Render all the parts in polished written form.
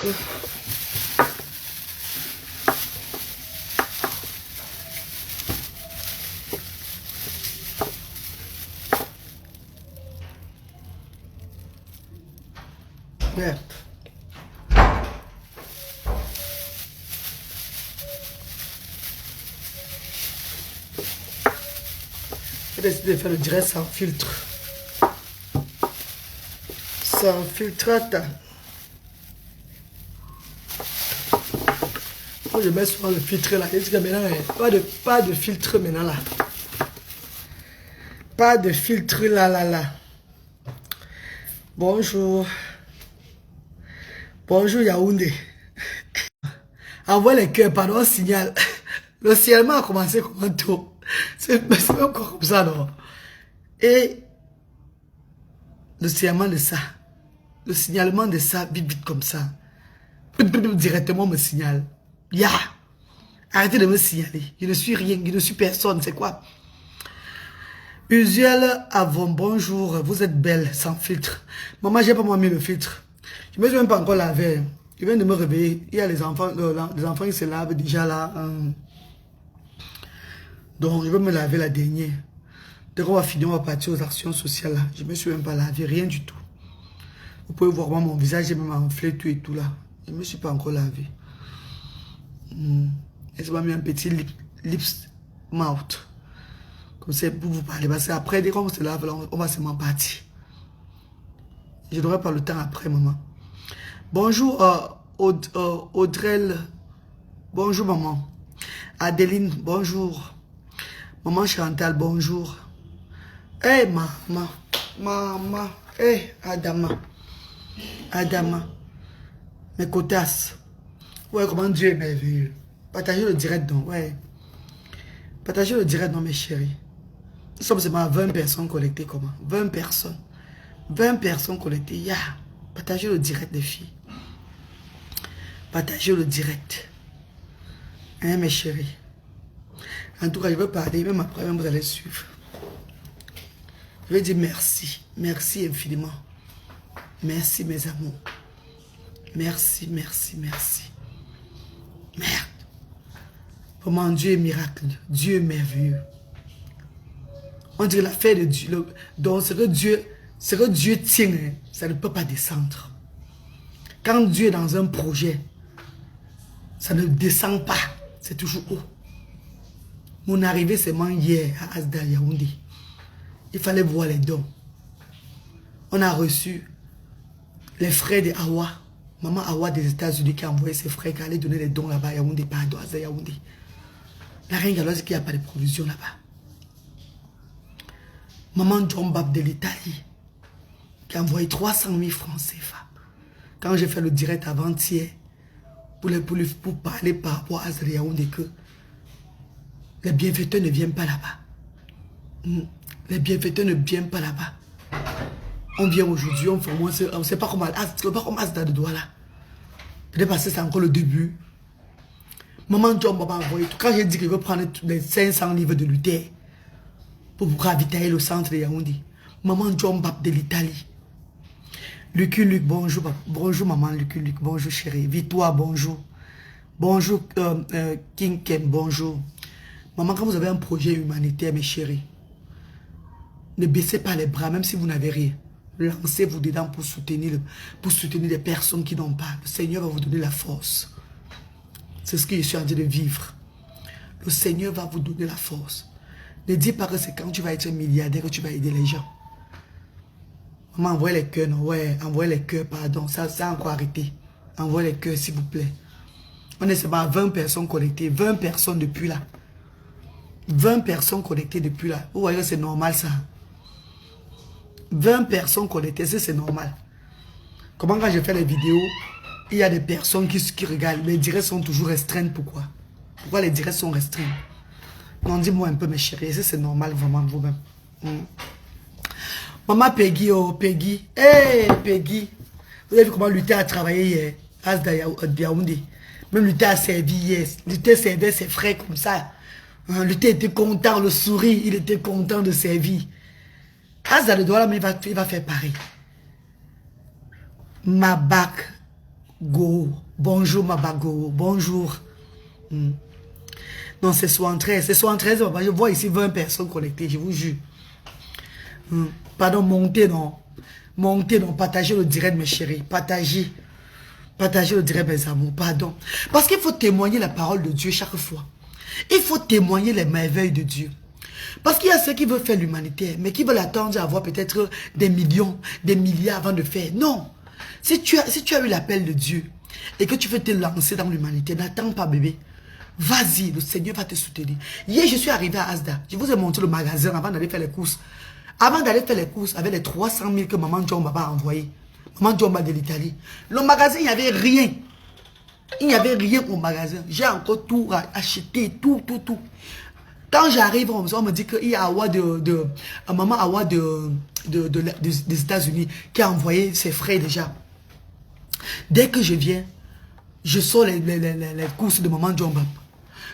Ouais. J'ai décidé de faire le direct sans filtre. Sans filtrate. Moi je mets souvent le filtre là. Je dis que maintenant, pas de filtre maintenant là. Pas de filtre là. Bonjour. Bonjour Yaoundé. Envoie les cœurs, pardon, signal. Le signalement a commencé comme un tour. C'est même comme ça, non? Et le signalement de ça, le signalement de ça, vite comme ça, directement me signale. Ya! Arrêtez de me signaler. Je ne suis rien, je ne suis personne, c'est quoi? Usuel avant, bonjour, vous êtes belle, sans filtre. Maman, j'ai pas moi mis le filtre. Je me suis même pas encore lavé. Je viens de me réveiller. Il y a les enfants qui se lavent déjà là. Donc, je vais me laver la dernière. Dès qu'on va finir, on va partir aux actions sociales là. Je me suis même pas lavé, rien du tout. Vous pouvez voir moi, mon visage, j'ai même enflé tout et tout là. Je me suis pas encore lavé. Et ça m'a mis un petit lips mouth. Comme ça, pour vous parler. Parce qu'après, dès qu'on se lave là, on va seulement partir. Je n'aurai pas le temps après, maman. Bonjour, Audrey. Bonjour, maman. Adeline, bonjour. Maman Chantal, bonjour. Hey, maman. Hey, Adama. Mes cotasses. Ouais, comment Dieu est merveilleux. Partagez le direct donc, ouais. Partagez le direct donc, mes chéris. Nous sommes seulement 20 personnes connectées, comment? 20 personnes. 20 personnes connectées, ya. Partagez le direct, les filles. Partagez le direct. Hein, mes chéris. En tout cas, je vais parler, même après, même vous allez suivre. Je vais dire merci. Merci infiniment. Merci, mes amours. Merci. Merde. Comment Dieu est miracle. Dieu est merveilleux. On dirait l'affaire de Dieu. Donc, ce que Dieu tient, ça ne peut pas descendre. Quand Dieu est dans un projet, ça ne descend pas. C'est toujours haut. Mon arrivée seulement hier à Asda Yaoundé. Il fallait voir les dons. On a reçu les frères de Awa. Maman Awa des États-Unis qui a envoyé ses frères qui allaient donner les dons là-bas à Yaoundé, pardon, à Asda Yaoundé. La reine Galoise qui n'a pas de provision là-bas. Maman John Bab de l'Italie qui a envoyé 300 000 francs CFA. Quand j'ai fait le direct avant-hier pour parler par rapport à Asda Yaoundé que les bienfaiteurs ne viennent pas là-bas. Les bienfaiteurs ne viennent pas là-bas. On vient aujourd'hui, on ne sait pas comment Asda de Douala. Peut-être parce que c'est encore le début. Maman John m'a envoyé tout. Quand j'ai dit qu'il veut prendre les 500 livres de Luther pour ravitailler le centre de Yaoundé. Maman John Bab de l'Italie. Luc, bonjour. Bonjour maman Luc, bonjour chérie. Victoire, bonjour. Bonjour King Kem, bonjour. Maman, quand vous avez un projet humanitaire, mes chéris, ne baissez pas les bras, même si vous n'avez rien. Lancez-vous dedans pour soutenir les personnes qui n'ont pas. Le Seigneur va vous donner la force. C'est ce que je suis en train de vivre. Le Seigneur va vous donner la force. Ne dis pas que c'est quand tu vas être milliardaire que tu vas aider les gens. Maman, envoyez les cœurs, non? Ouais, envoyez les cœurs, pardon. Ça a encore arrêté. Envoyez les cœurs, s'il vous plaît. On est seulement à 20 personnes connectées. 20 personnes depuis là. 20 personnes connectées depuis là. Vous voyez que c'est normal ça. 20 personnes connectées, c'est normal. Comment quand je fais les vidéos, il y a des personnes qui regardent. Les directs sont toujours restreints. Pourquoi? Pourquoi les directs sont restreints? Non, dis-moi un peu mes chéris. C'est normal vraiment vous-même. Maman Peggy, oh Peggy. Hey Peggy. Vous avez vu comment Luther a travaillé hier? Asda Yaoundé. Même Luther a servi hier. Luther servait ses frères comme ça. Luther était content, le sourire, il était content de servir. Asda de Douala, mais il va faire pareil. Mabak, Go. Bonjour, Mabago. Bonjour. Non, c'est 73. C'est 73. Je vois ici 20 personnes connectées, je vous jure. Pardon, montez, non. Montez, non. Partagez le direct, mes chéris. Partagez. Partagez le direct, mes amours. Pardon. Parce qu'il faut témoigner la parole de Dieu chaque fois. Il faut témoigner les merveilles de Dieu. Parce qu'il y a ceux qui veulent faire l'humanitaire, mais qui veulent attendre à avoir peut-être des millions, des milliards avant de faire. Non. Si tu as eu l'appel de Dieu et que tu veux te lancer dans l'humanité, n'attends pas, bébé. Vas-y, le Seigneur va te soutenir. Hier, je suis arrivé à Asda. Je vous ai montré le magasin avant d'aller faire les courses. Avant d'aller faire les courses, avec les 300 000 que maman John m'a envoyé. Maman John de l'Italie. Le magasin, il n'y avait rien. Il n'y avait rien au magasin. J'ai encore tout acheté, tout. Quand j'arrive, on me dit qu'il y a un maman Awa des États-Unis qui a envoyé ses frais déjà. Dès que je viens, je sors les courses de maman John.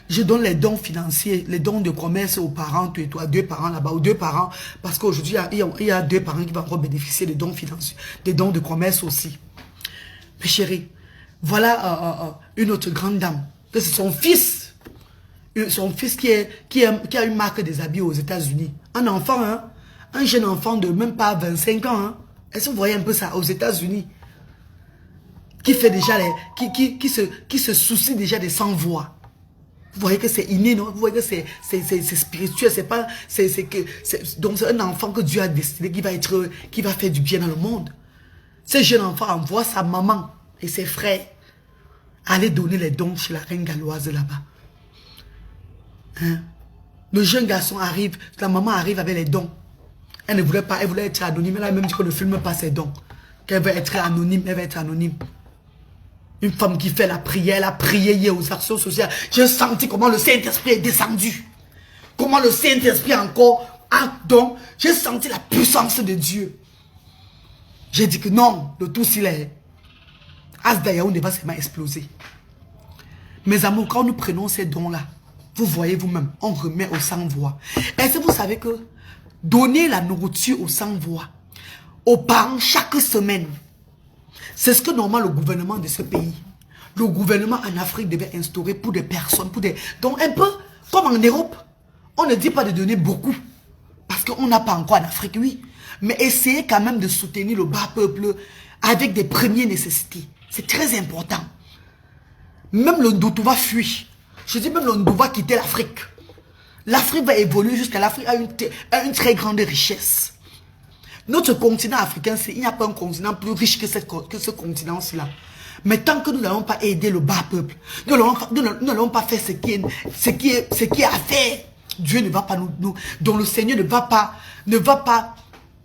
Je donne les dons financiers, les dons de commerce aux parents, toi, 2 parents là-bas, ou 2 parents, parce qu'aujourd'hui, il y a 2 parents qui vont encore bénéficier des dons financiers, des dons de commerce aussi. Mes chéris, voilà une autre grande dame, c'est son fils qui a une marque des habits aux États-Unis. Un enfant, hein, un jeune enfant de même pas 25 ans, hein. Est-ce que vous voyez un peu ça aux États-Unis? Qui fait déjà qui se soucie déjà des sans-voix. Vous voyez que c'est inné, non? Vous voyez que c'est spirituel, c'est pas, donc c'est un enfant que Dieu a destiné qui va faire du bien dans le monde. Ce jeune enfant envoie sa maman et ses frères aller donner les dons chez la reine galloise là-bas. Hein? Le jeune garçon arrive, la maman arrive avec les dons. Elle ne voulait pas, elle voulait être anonyme. Elle a même dit qu'on ne filme pas ses dons. Qu'elle veut être anonyme, elle va être anonyme. Une femme qui fait la prière, elle a prié hier aux actions sociales. J'ai senti comment le Saint-Esprit est descendu. Comment le Saint-Esprit encore a don. J'ai senti la puissance de Dieu. J'ai dit que non, le tout s'il est. Asda Yaoundé va seulement exploser. Mes amours, quand nous prenons ces dons-là, vous voyez vous-même, on remet aux sans-voix. Est-ce que vous savez que donner la nourriture aux sans-voix, aux parents chaque semaine, c'est ce que normalement le gouvernement de ce pays, le gouvernement en Afrique devait instaurer pour des personnes, donc un peu comme en Europe, on ne dit pas de donner beaucoup, parce qu'on n'a pas encore en Afrique, oui, mais essayez quand même de soutenir le bas peuple avec des premières nécessités. C'est très important. Même le Ndoutou va fuir. Je dis même le Ndoutou va quitter l'Afrique. L'Afrique va évoluer jusqu'à l'Afrique a une très grande richesse. Notre continent africain, il n'y a pas un continent plus riche que ce continent-ci-là. Mais tant que nous n'allons pas aider le bas peuple, nous n'allons pas faire ce qui est à faire, Dieu ne va pas donc le Seigneur ne va pas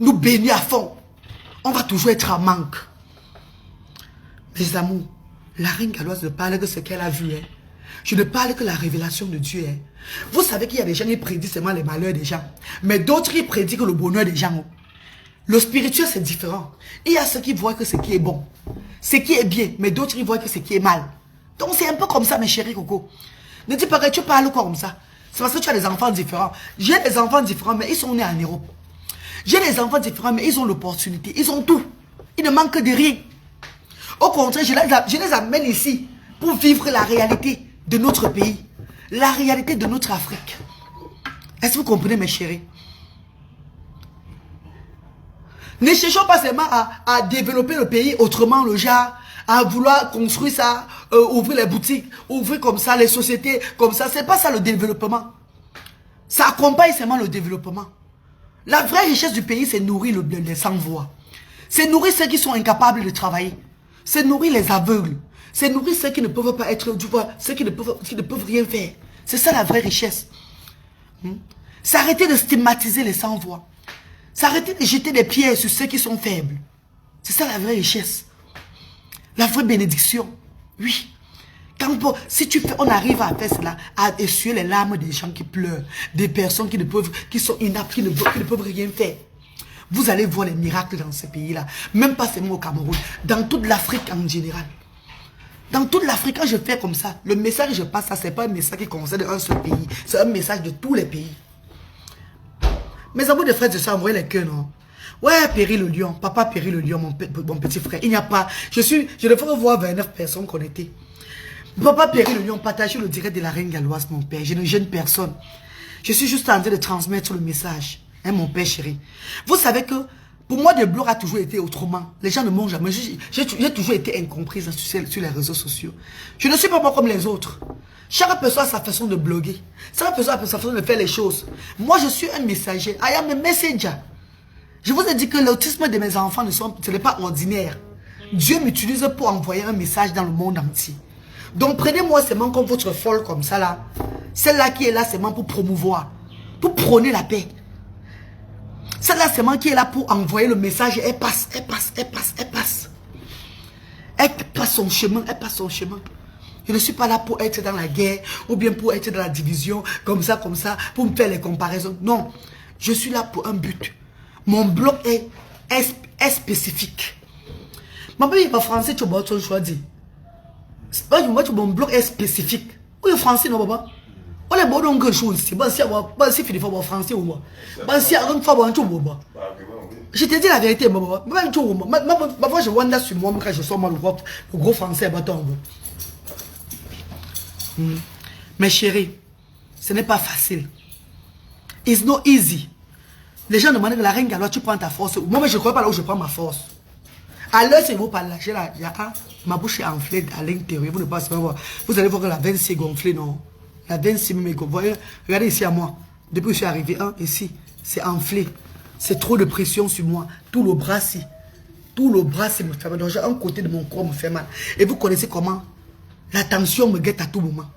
nous bénir à fond. On va toujours être en manque. Mes amours, la reine galloise ne parle que ce qu'elle a vu. Hein. Je ne parle que la révélation de Dieu. Hein. Vous savez qu'il y a des gens qui prédisent seulement les malheurs des gens. Mais d'autres qui prédisent le bonheur des gens. Le spirituel, c'est différent. Il y a ceux qui voient que ce qui est bon, ce qui est bien, mais d'autres qui voient que ce qui est mal. Donc c'est un peu comme ça, mes chéris Coco. Ne dis pas que tu parles quoi comme ça. C'est parce que tu as des enfants différents. J'ai des enfants différents, mais ils sont nés en Europe. J'ai des enfants différents, mais ils ont l'opportunité. Ils ont tout. Ils ne manquent de rien. Au contraire, je les amène ici pour vivre la réalité de notre pays. La réalité de notre Afrique. Est-ce que vous comprenez, mes chéris? Ne cherchons pas seulement à développer le pays autrement, le genre, à vouloir construire ça, ouvrir les boutiques, ouvrir comme ça les sociétés, comme ça. C'est pas ça le développement. Ça accompagne seulement le développement. La vraie richesse du pays, c'est nourrir les sans-voix. C'est nourrir ceux qui sont incapables de travailler. C'est nourrir les aveugles. C'est nourrir ceux qui ne peuvent pas être, tu vois, ceux qui ne peuvent rien faire. C'est ça la vraie richesse. C'est arrêter de stigmatiser les sans-voix. C'est arrêter de jeter des pierres sur ceux qui sont faibles. C'est ça la vraie richesse. La vraie bénédiction. Oui. Si on arrive à faire cela, à essuyer les larmes des gens qui pleurent, des personnes qui sont inaptes, qui ne peuvent rien faire. Vous allez voir les miracles dans ce pays-là. Même pas seulement au Cameroun. Dans toute l'Afrique en général. Dans toute l'Afrique, quand je fais comme ça, le message que je passe, ce n'est pas un message qui concerne un seul pays. C'est un message de tous les pays. Mes amours de frères et sœurs, envoyez les cœurs, non? Ouais, Péri le lion. Papa Péri le lion, mon petit frère. Il n'y a pas... Je devrais voir 29 personnes connectées. Papa Péri le lion, partagez le direct de la reine galloise, mon père. Je ne gêne personne. Je suis juste en train de transmettre le message. Hein, mon père chéri. Vous savez que, pour moi, le blog a toujours été autrement. Les gens ne m'ont jamais... J'ai toujours été incomprise sur les réseaux sociaux. Je ne suis pas comme les autres. Chaque personne a sa façon de bloguer. Chaque personne a sa façon de faire les choses. Moi, je suis un messager. I am a messenger. Je vous ai dit que l'autisme de mes enfants ce n'est pas ordinaire. Dieu m'utilise pour envoyer un message dans le monde entier. Donc prenez-moi seulement comme votre folle comme ça là. Celle-là qui est là seulement pour promouvoir. Pour prôner la paix. Celle-là seulement qui est là pour envoyer le message. Elle passe, elle passe, elle passe, elle passe. Elle passe son chemin, elle passe son chemin. Je ne suis pas là pour être dans la guerre ou bien pour être dans la division, comme ça, pour me faire les comparaisons. Non, je suis là pour un but. Mon blog est spécifique. Ma il pas français, tu vas ton choix dit. Mon blog est spécifique. Oui, français, non, papa. On est bon donc quelque chose. Si il faut français ou moi. Si il faut un tout, je te dis la vérité, maman. Moi, je vois sur moi quand je sors le gros français. Mais chérie, ce n'est pas facile. It's not easy. Les gens demandent que la reine galloise, tu prends ta force. Moi, je ne crois pas là où je prends ma force. À l'heure, c'est vous parlez. Ma bouche est enflée à l'intérieur. Vous ne passez pas voir. Vous allez voir que la veine s'est gonflée, non? La veine s'est gonflée. Voyez, regardez ici à moi. Depuis que je suis arrivé, ici, c'est enflé. C'est trop de pression sur moi. Tout le bras, c'est me fait mal. Donc, un côté de mon corps me fait mal. Et vous connaissez comment? La tension me guette à tout moment.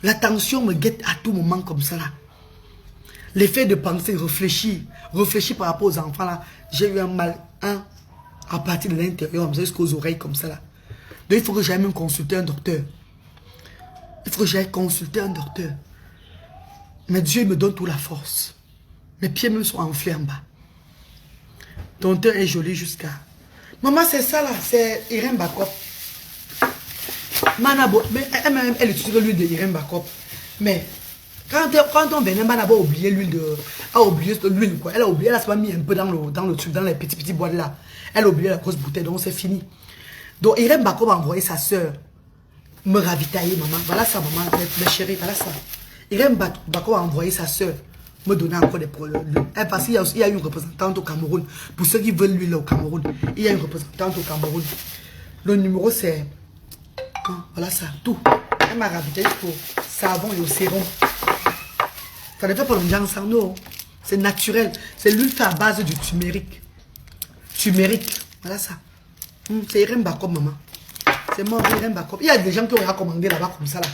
La tension me guette à tout moment comme ça là. L'effet de penser, réfléchir par rapport aux enfants là. J'ai eu un mal, à partir de l'intérieur, jusqu'aux oreilles comme ça là. Donc il faut que j'aille même consulter un docteur. Il faut que j'aille consulter un docteur. Mais Dieu me donne toute la force. Mes pieds me sont enflés en bas. Ton teint est joli jusqu'à... Maman, c'est ça là, c'est Irène Bakop. Manabo, mais elle utilise l'huile de Irène Bakop. Mais quand on venait, Manabo a oublié l'huile de... A oublié l'huile quoi. Elle a oublié, elle a mis un peu dans le truc, dans les petits boîtes là. Elle a oublié la grosse bouteille, donc c'est fini. Donc Irène Bakop a envoyé sa soeur me ravitailler, maman. Voilà ça, maman, mes chéris, voilà ça. Irène Bakop a envoyé sa soeur me donner encore des produits. Parce qu'il y a une représentante au Cameroun. Pour ceux qui veulent l'huile au Cameroun, il y a une représentante au Cameroun. Le numéro c'est... Voilà ça, tout. Elle m'a ravitaillé pour savon et au sérum. Ça ne fait pas longtemps sans nous. C'est naturel. C'est l'huile à base du turmeric. Turmeric. Voilà ça. C'est Irène Bakop, maman. C'est moi, Irène Bakop. Il y a des gens qui ont commandé là-bas comme ça. Là.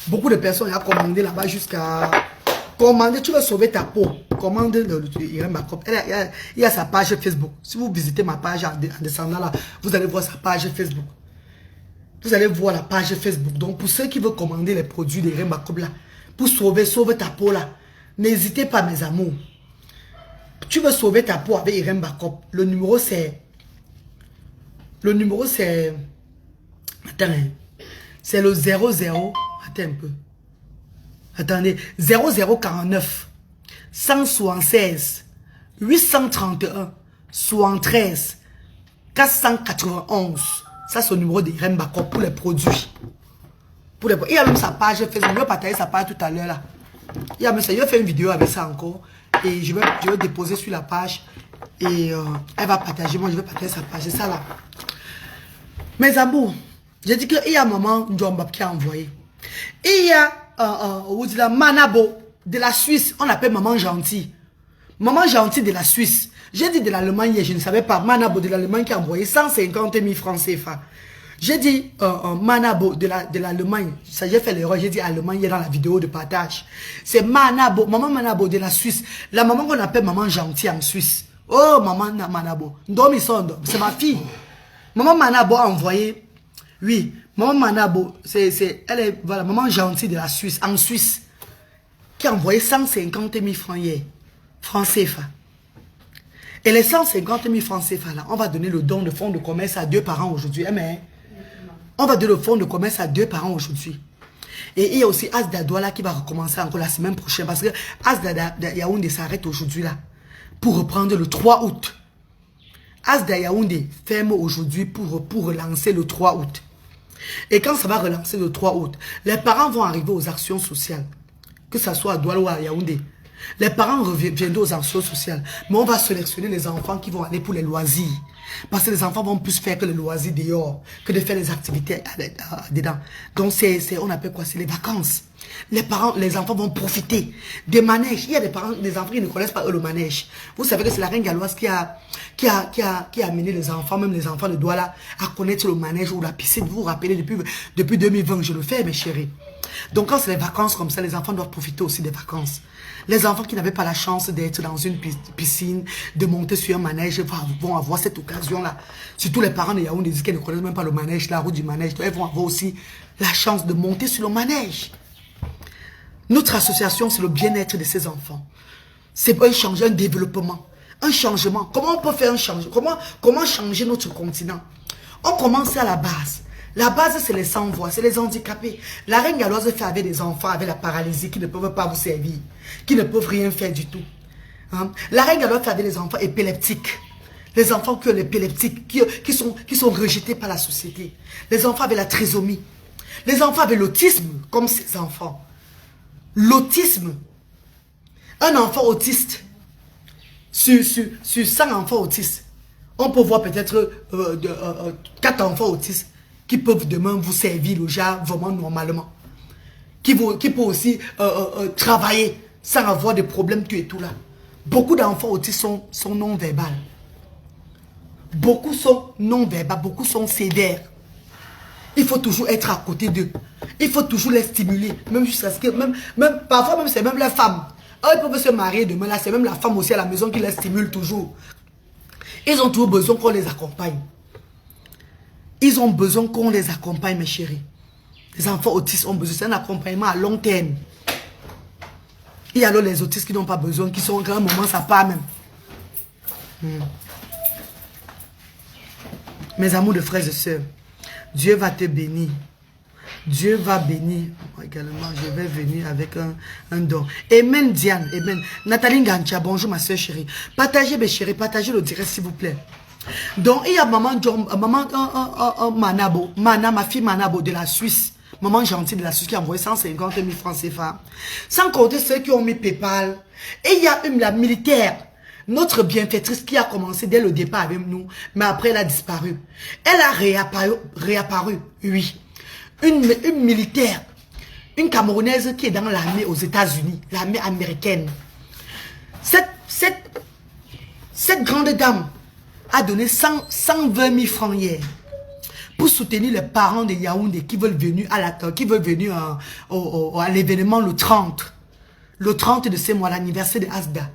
Beaucoup de personnes ont commandé là-bas jusqu'à... Commander, tu veux sauver ta peau. Commande Irène Bakop. Il y a sa page Facebook. Si vous visitez ma page en descendant là, vous allez voir sa page Facebook. Vous allez voir la page Facebook. Donc, pour ceux qui veulent commander les produits d'Irène Bakop là, pour sauver ta peau là, n'hésitez pas, mes amours. Tu veux sauver ta peau avec Irène Bakop. Le numéro c'est... Attends, c'est le 00. Attends un peu. Attendez. 0049 176 831 73 491. Ça, c'est le numéro d'Irène Bakop pour les produits. Il y a même sa page Facebook. Je vais partager sa page tout à l'heure là. Il y a même ça. Je vais faire une vidéo avec ça encore. Et je vais déposer sur la page. Et elle va partager. Moi, je vais partager sa page. C'est ça là. Mes amours, j'ai dit qu'il y a maman Ndjouambab qui a envoyé. Et il y a Manabo de la Suisse. On l'appelle maman gentille. Maman gentille de la Suisse. J'ai dit de l'Allemagne, je ne savais pas. Manabo de l'Allemagne qui a envoyé 150 000 francs CFA. J'ai dit Manabo de l'Allemagne. Ça, j'ai fait l'erreur. J'ai dit Allemagne, il est dans la vidéo de partage. C'est Manabo, maman Manabo de la Suisse. La maman qu'on appelle maman gentille en Suisse. Oh, maman Manabo. C'est ma fille. Maman Manabo a envoyé. Oui, maman Manabo, elle est, voilà, maman gentille de la Suisse, en Suisse, qui a envoyé 150 000 francs hier. Francs CFA. Et les 150 000 francs CFA là, on va donner le don de fonds de commerce à 2 parents aujourd'hui. Mais on va donner le fonds de commerce à 2 parents aujourd'hui. Et il y a aussi Asda Douala qui va recommencer encore la semaine prochaine. Parce que Asda Yaoundé s'arrête aujourd'hui là. pour reprendre le 3 août. Asda Yaoundé ferme aujourd'hui pour relancer le 3 août. Et quand ça va relancer le 3 août, les parents vont arriver aux actions sociales. Que ce soit à Douala ou à Yaoundé. Les parents reviennent aux actions sociales. Mais on va sélectionner les enfants qui vont aller pour les loisirs. Parce que les enfants vont plus faire que les loisirs dehors, que de faire les activités dedans. Donc on appelle quoi? C'est les vacances. Les enfants vont profiter des manèges. Il y a des enfants qui ne connaissent pas eux, le manège. Vous savez que c'est la reine galloise qui a amené les enfants, même les enfants de Douala, à connaître le manège ou la piscine. Vous vous rappelez, depuis 2020, je le fais, mes chéris. Donc quand c'est les vacances comme ça, les enfants doivent profiter aussi des vacances. Les enfants qui n'avaient pas la chance d'être dans une piscine, de monter sur un manège, vont avoir cette occasion-là. Surtout les parents de Yaoundé disent qu'ils ne connaissent même pas le manège, la route du manège. Donc, ils vont avoir aussi la chance de monter sur le manège. Notre association, c'est le bien-être de ces enfants. C'est un changement, un développement, un changement. Comment on peut faire un changement? Comment changer notre continent? On commence à la base. La base, c'est les sans-voix, c'est les handicapés. La reine galloise fait avec des enfants avec la paralysie qui ne peuvent pas vous servir, qui ne peuvent rien faire du tout. Hein? La reine galloise fait avec les enfants épileptiques. Les enfants qui ont l'épileptique, qui sont rejetés par la société. Les enfants avec la trisomie. Les enfants avec l'autisme, comme ces enfants. L'autisme. Un enfant autiste, sur 100 enfants autistes, on peut voir peut-être 4 enfants autistes qui peuvent demain vous servir le genre vraiment normalement. Qui peuvent aussi travailler sans avoir de problèmes tout et tout là. Beaucoup d'enfants autistes sont non-verbaux. Beaucoup sont non-verbaux, beaucoup sont sévères. Il faut toujours être à côté d'eux. Il faut toujours les stimuler. Même jusqu'à ce que, parfois même c'est même les femmes. Ils peuvent se marier demain là, c'est même la femme aussi à la maison qui les stimule toujours. Ils ont toujours besoin qu'on les accompagne. Ils ont besoin qu'on les accompagne, mes chéris. Les enfants autistes ont besoin d'un accompagnement à long terme. Il y a alors les autistes qui n'ont pas besoin, qui sont à un moment, ça part même. Mes amours de frères et sœurs, Dieu va te bénir. Dieu va bénir. Moi également, je vais venir avec un don. Amen, Diane. Amen. Nathalie Gantia, bonjour ma soeur chérie. Partagez mes chéris, partagez le direct s'il vous plaît. Donc, il y a maman Manabo, ma fille Manabo de la Suisse. Maman gentille de la Suisse qui a envoyé 150 000 francs CFA. Sans compter ceux qui ont mis PayPal. Et il y a la militaire, notre bienfaitrice qui a commencé dès le départ avec nous, mais après elle a disparu. Elle a réapparu, oui. Une militaire, une Camerounaise qui est dans l'armée aux États-Unis, l'armée américaine. Cette grande dame a donné 120 000 francs hier pour soutenir les parents de Yaoundé qui veulent venir à l'événement le 30 de ce mois, l'anniversaire de Asda.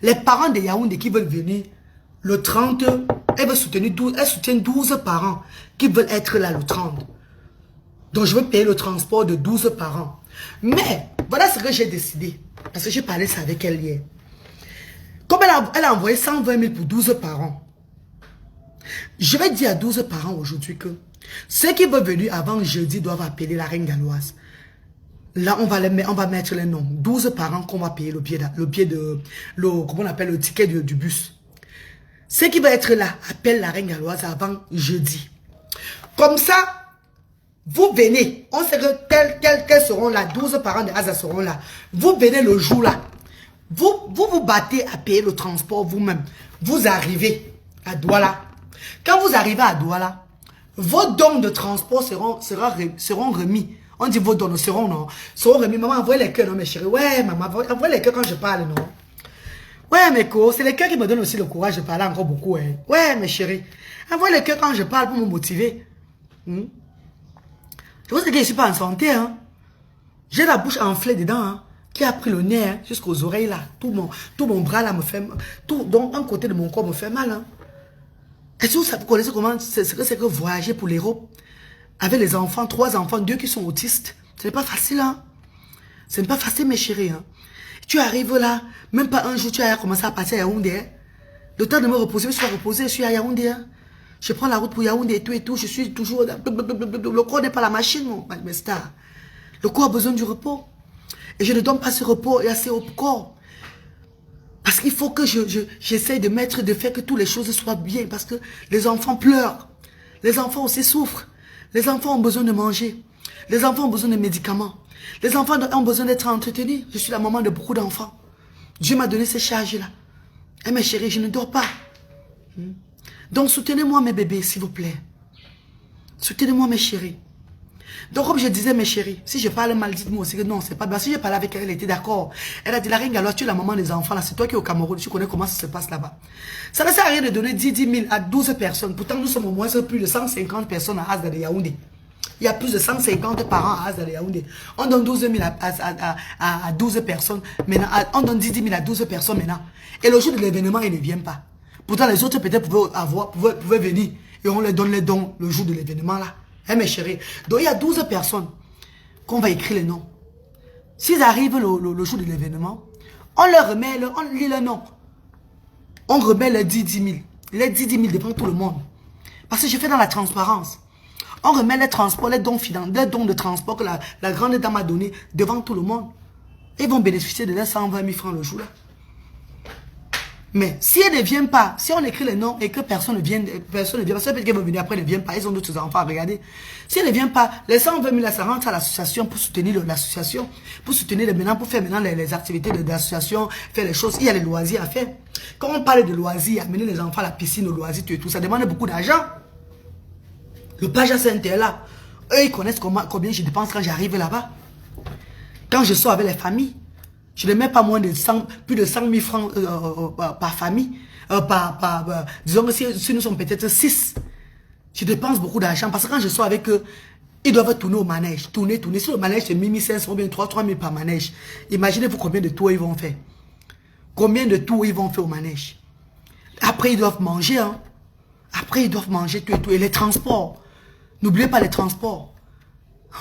Les parents de Yaoundé qui veulent venir le 30, elle soutient 12 parents qui veulent être là le 30. Donc je veux payer le transport de 12 parents. Mais voilà ce que j'ai décidé, parce que j'ai parlé ça avec elle hier. Comme elle a envoyé 120 000 pour 12 parents, je vais dire à 12 parents aujourd'hui que ceux qui veulent venir avant jeudi doivent appeler la reine galloise. Là, on va mettre les noms. 12 parents qu'on va payer comment on appelle le ticket du bus. Ceux qui veulent être là, appellent la reine galloise avant jeudi. Comme ça, vous venez. On sait que tels seront là. 12 parents de Asa seront là. Vous venez le jour là. Vous battez à payer le transport vous-même. Vous arrivez à Douala. Quand vous arrivez à Douala, vos dons de transport seront remis. On dit vos dons seront remis. Maman, envoyez les cœurs, non, mes chéris. Ouais, maman, envoyez les cœurs quand je parle, non. Ouais, mes cœurs, c'est les cœurs qui me donnent aussi le courage de parler encore beaucoup. Hein. Ouais, mes chéris. Envoyez les cœurs quand je parle pour me motiver. Je pense que je ne suis pas en santé. Hein. J'ai la bouche enflée dedans. Hein, qui a pris le nez hein, jusqu'aux oreilles là. Tout mon bras là me fait mal. Donc, un côté de mon corps me fait mal. Hein. Est-ce que vous connaissez comment c'est que voyager pour l'Europe avec les enfants, 3 enfants, 2 qui sont autistes? Ce n'est pas facile. Hein. Ce n'est pas facile, mes chéris. Hein. Tu arrives là, même pas un jour, tu as commencé à passer à Yaoundé. Hein. Le temps de me reposer, je suis reposé, je suis à Yaoundé. Hein. Je prends la route pour Yaoundé et tout. Je suis toujours... Le corps n'est pas la machine, mes stars. Le corps a besoin du repos. Et je ne donne pas ce repos et assez au corps. Parce qu'il faut que j'essaye de faire que toutes les choses soient bien. Parce que les enfants pleurent. Les enfants aussi souffrent. Les enfants ont besoin de manger. Les enfants ont besoin de médicaments. Les enfants ont besoin d'être entretenus. Je suis la maman de beaucoup d'enfants. Dieu m'a donné ces charges-là. Et mes chéris, je ne dors pas. Donc soutenez-moi mes bébés, s'il vous plaît. Soutenez-moi mes chéris. Donc comme je disais mes chéris, si je parle mal, dites-moi aussi que non, c'est pas bien. Si j'ai parlé avec elle, elle était d'accord. Elle a dit, la reine Galoise, tu es la maman des enfants là, c'est toi qui es au Cameroun, tu connais comment ça se passe là-bas. Ça ne sert à rien de donner 10 000 à 12 personnes. Pourtant nous sommes au moins plus de 150 personnes à Asda de Yaoundé. Il y a plus de 150 parents à Asda de Yaoundé. On donne 12 000 à 12 personnes. Maintenant, on donne 10 000 à 12 personnes maintenant. Et le jour de l'événement, ils ne viennent pas. Pourtant les autres peut-être pouvaient venir. Et on leur donne les dons le jour de l'événement là. Hein, mes chéris. Donc il y a 12 personnes qu'on va écrire les noms. S'ils arrivent le jour de l'événement, on leur remet, on lit le nom. On remet les 10 000. Les 10 000 devant tout le monde. Parce que je fais dans la transparence. On remet les transports, les dons de transport que la grande dame a donné devant tout le monde. Ils vont bénéficier de leurs 120 000 francs le jour là. Mais si elles ne viennent pas, si on écrit les noms et que personne ne vient, parce que peut-être qu'elles vont venir après, elles ne viennent pas, ils ont d'autres enfants à regarder. Si elles ne viennent pas, les 120 000 là, ça rentre à l'association pour soutenir l'association, pour soutenir pour faire maintenant les activités de l'association, faire les choses. Il y a les loisirs à faire. Quand on parle de loisirs, amener les enfants à la piscine, aux loisirs, tout, ça demande beaucoup d'argent. Le page Saint est là. Eux, ils connaissent combien je dépense quand j'arrive là-bas. Quand je sors avec les familles. Je ne mets pas moins de plus de 100 000 francs par famille. Disons que si nous sommes peut-être 6, je dépense beaucoup d'argent. Parce que quand je sors avec eux, ils doivent tourner au manège. Tourner. Si le manège c'est 1500 ou bien 3 000 par manège. Imaginez-vous combien de tours ils vont faire. Combien de tours ils vont faire au manège. Après, ils doivent manger. Hein. Après, ils doivent manger tout et tout. Et les transports. N'oubliez pas les transports.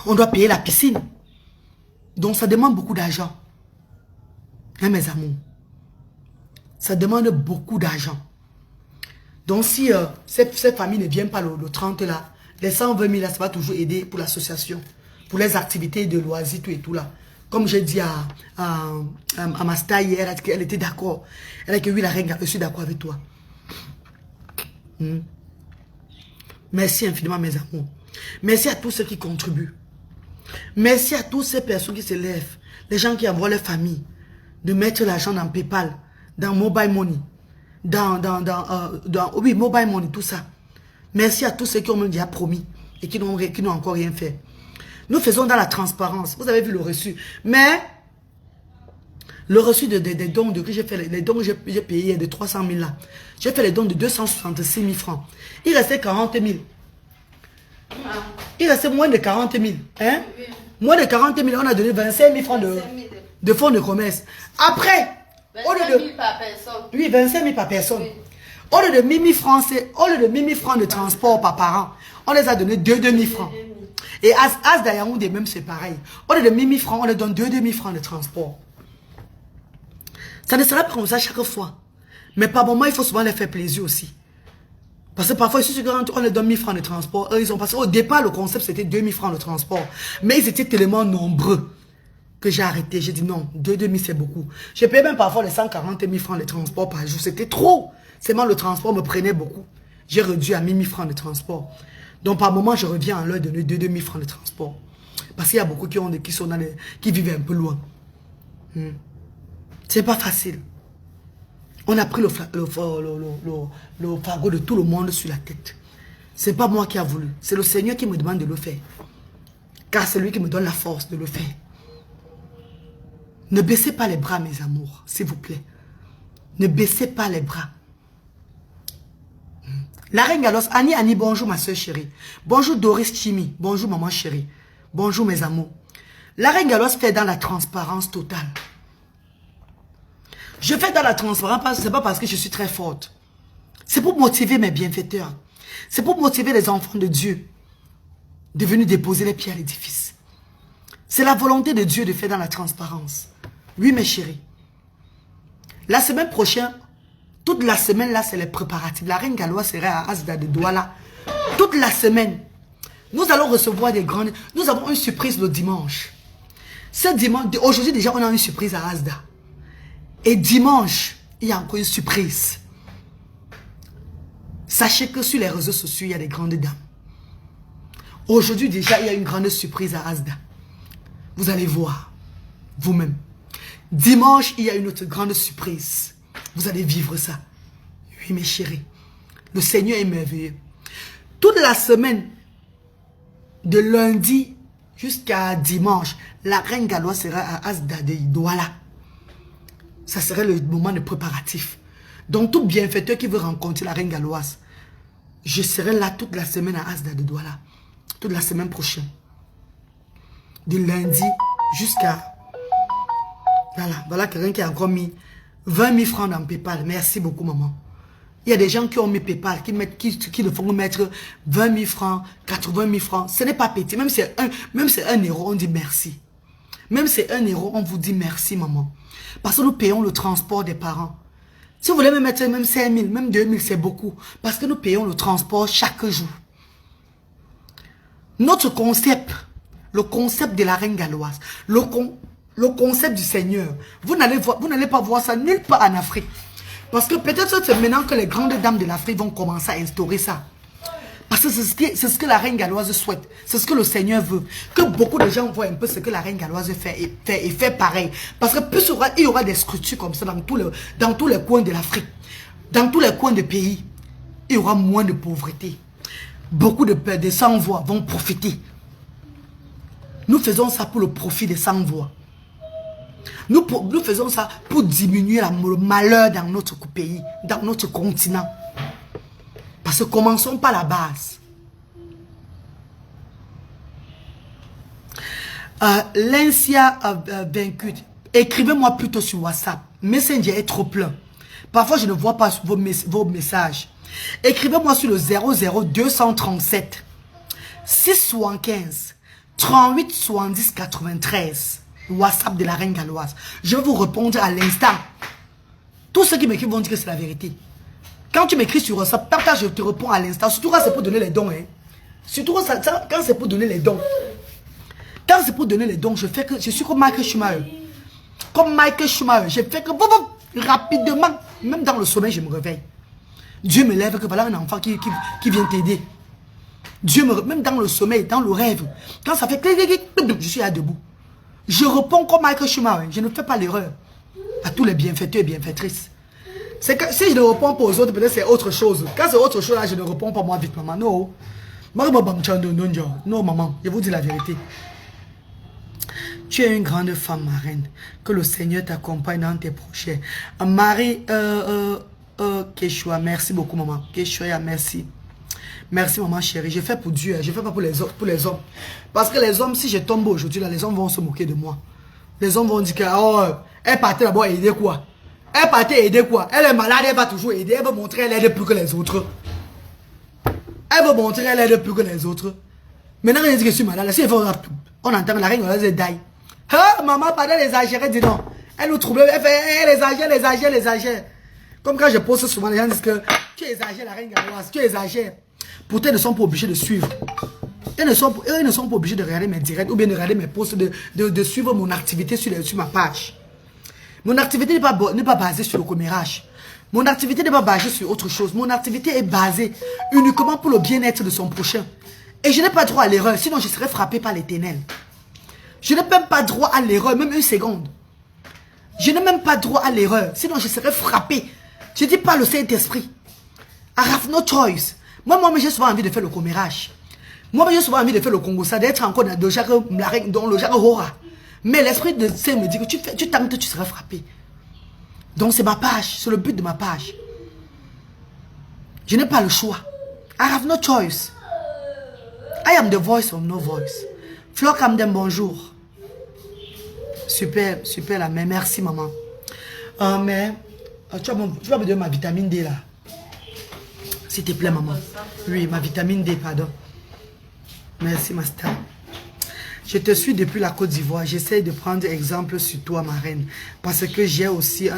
On doit payer la piscine. Donc, ça demande beaucoup d'argent. Hein, mes amours, ça demande beaucoup d'argent. Donc si ces familles ne viennent pas le 30 là, les 120 000 là, ça va toujours aider pour l'association, pour les activités de loisirs, tout et tout là. Comme j'ai dit à ma star hier, elle était d'accord. Elle a dit que oui, la reine, je suis d'accord avec toi. Merci infiniment mes amours. Merci à tous ceux qui contribuent. Merci à toutes ces personnes qui se lèvent, les gens qui envoient leur famille. De mettre l'argent dans PayPal, dans Mobile Money, oui, Mobile Money, tout ça. Merci à tous ceux qui ont déjà promis et qui n'ont encore rien fait. Nous faisons dans la transparence. Vous avez vu le reçu. Mais, le reçu des dons que j'ai fait, les dons que j'ai payés de 300 000 là. J'ai fait les dons de 266 000 francs. Il restait 40 000. Il restait moins de 40 000. Hein? Moins de 40 000, on a donné 25 000 francs de fonds de commerce. Après, 25 000 par personne. Oui, 25 000 par personne. Oui. Au lieu de 1 000 francs, francs de transport par parent, on les a donné 2 000 francs. Et Asda Yaoundé même c'est pareil. Au lieu de 1 000 francs, on les donne 2 000 francs de transport. Ça ne sera pas comme ça chaque fois. Mais par moment, il faut souvent les faire plaisir aussi. Parce que parfois, si on les donne 1 000 francs de transport, eux, ils ont passé. Au départ, le concept, c'était 2 000 francs de transport. Mais ils étaient tellement nombreux que j'ai arrêté. J'ai dit non, 2 000 c'est beaucoup. Je payais même parfois les 140 000 francs de transport par jour. C'était trop. Seulement le transport me prenait beaucoup. J'ai réduit à 1 000 francs de transport. Donc par moment, je reviens à leur donner 2 000 francs de transport. Parce qu'il y a beaucoup qui vivent un peu loin. C'est pas facile. On a pris le fardeau de tout le monde sur la tête. C'est pas moi qui a voulu. C'est le Seigneur qui me demande de le faire. Car c'est lui qui me donne la force de le faire. Ne baissez pas les bras, mes amours, s'il vous plaît. Ne baissez pas les bras. La reine Galoise, Annie, bonjour ma soeur chérie. Bonjour Doris Chimi, bonjour maman chérie. Bonjour mes amours. La reine Galoise fait dans la transparence totale. Je fais dans la transparence, ce n'est pas parce que je suis très forte. C'est pour motiver mes bienfaiteurs. C'est pour motiver les enfants de Dieu de venir déposer les pieds à l'édifice. C'est la volonté de Dieu de faire dans la transparence. Oui, mes chéris. La semaine prochaine, toute la semaine, là, c'est les préparatifs. La reine Galoise serait à Asda de Douala. Toute la semaine, nous allons recevoir des grandes... Nous avons une surprise le dimanche. Ce dimanche, aujourd'hui déjà, on a une surprise à Asda. Et dimanche, il y a encore une surprise. Sachez que sur les réseaux sociaux, il y a des grandes dames. Aujourd'hui déjà, il y a une grande surprise à Asda. Vous allez voir, vous-même. Dimanche, il y a une autre grande surprise. Vous allez vivre ça. Oui, mes chéris. Le Seigneur est merveilleux. Toute la semaine, de lundi jusqu'à dimanche, la reine galloise sera à Asda de Douala. Ça serait le moment de préparatif. Donc, tout bienfaiteur qui veut rencontrer la reine galloise, je serai là toute la semaine à Asda de Douala. Toute la semaine prochaine. De lundi jusqu'à... Voilà quelqu'un qui a encore mis 20 000 francs dans PayPal. Merci beaucoup, maman. Il y a des gens qui ont mis PayPal, qui le font mettre 20 000 francs, 80 000 francs. Ce n'est pas petit. Même si c'est 1 euro, on dit merci. Même si c'est 1 euro, on vous dit merci, maman. Parce que nous payons le transport des parents. Si vous voulez me mettre même 5 000, même 2 000, c'est beaucoup. Parce que nous payons le transport chaque jour. Notre concept, le concept de la reine galloise, le concept du Seigneur, vous n'allez pas voir ça nulle part en Afrique. Parce que peut-être c'est maintenant que les grandes dames de l'Afrique vont commencer à instaurer ça. Parce que c'est ce que la reine galloise souhaite. C'est ce que le Seigneur veut. Que beaucoup de gens voient un peu ce que la reine galloise fait et fait pareil. Parce que plus il y aura des structures comme ça dans tous les coins de l'Afrique. Dans tous les coins du pays. Il y aura moins de pauvreté. Beaucoup de sans-voix vont profiter. Nous faisons ça pour le profit des sans-voix. Nous faisons ça pour diminuer le malheur dans notre pays, dans notre continent. Parce que commençons par la base. L'Incia vaincu. Écrivez-moi plutôt sur WhatsApp. Messenger est trop plein. Parfois, je ne vois pas vos messages. Écrivez-moi sur le 00237 675 38 70 93. WhatsApp de la reine galloise. Je vais vous répondre à l'instant. Tous ceux qui m'écrivent vont dire que c'est la vérité. Quand tu m'écris sur WhatsApp, partage, je te réponds à l'instant. Surtout quand c'est pour donner les dons. Hein. Surtout quand c'est pour donner les dons. Quand c'est pour donner les dons, je suis comme Michael Schumacher. Comme Michael Schumacher. Je fais que rapidement, même dans le sommeil, je me réveille. Dieu me lève que voilà un enfant qui vient t'aider. Même dans le sommeil, dans le rêve, quand ça fait je suis là debout. Je réponds comme Michael Schumacher. Je ne fais pas l'erreur. À tous les bienfaiteurs et bienfaitrices. C'est que si je ne réponds pas aux autres, peut-être c'est autre chose. Quand c'est autre chose, là, je ne réponds pas moi vite, maman. Non. Non, maman. Je vous dis la vérité. Tu es une grande femme, ma reine. Que le Seigneur t'accompagne dans tes projets. Marie, Keshua, merci beaucoup, maman. Keshua, merci. Merci, maman chérie. Je fais pour Dieu. Je ne fais pas pour les hommes. Parce que les hommes, si je tombe aujourd'hui, là, les hommes vont se moquer de moi. Les hommes vont dire que, oh, elle partait d'abord aider quoi? Elle partait aider quoi? Elle est malade, elle va toujours aider. Elle veut montrer qu'elle aide plus que les autres. Elle veut montrer qu'elle aide plus que les autres. Maintenant, elle dit que je suis malade. Si on entend la reine, elle dit, ah, maman, pardon, les exagérer, dis donc. Elle nous trouble, elle fait, les exagère. Comme quand je pose souvent, les gens disent que tu exagères la reine galloise, tu exagères. Pourtant, ils ne sont pas obligés de suivre. Ils ne sont pas obligés de regarder mes directs ou bien de regarder mes posts, de suivre mon activité sur ma page. Mon activité n'est pas basée sur le commérage. Mon activité n'est pas basée sur autre chose. Mon activité est basée uniquement pour le bien-être de son prochain. Et je n'ai pas droit à l'erreur, sinon je serais frappé par l'Éternel. Je n'ai même pas droit à l'erreur, même une seconde. Je n'ai même pas droit à l'erreur, sinon je serais frappé. Je dis pas le Saint-Esprit. I have no choice. Moi, j'ai souvent envie de faire le commérage. Moi, j'ai souvent envie de faire le Congo, ça d'être encore dans le Jacques Hora. Mais l'esprit de Saint me dit que tu tentes, tu seras frappé. Donc c'est ma page, c'est le but de ma page. Je n'ai pas le choix. I have no choice. I am the voice of no voice. Fleur Camden, bonjour. Super, super la mère. Merci maman. Mais tu vas me donner ma vitamine D là. S'il te plaît maman. Oui, ma vitamine D, pardon. Merci ma star. Je te suis depuis la Côte d'Ivoire. J'essaie de prendre exemple sur toi, ma reine. Parce que j'ai aussi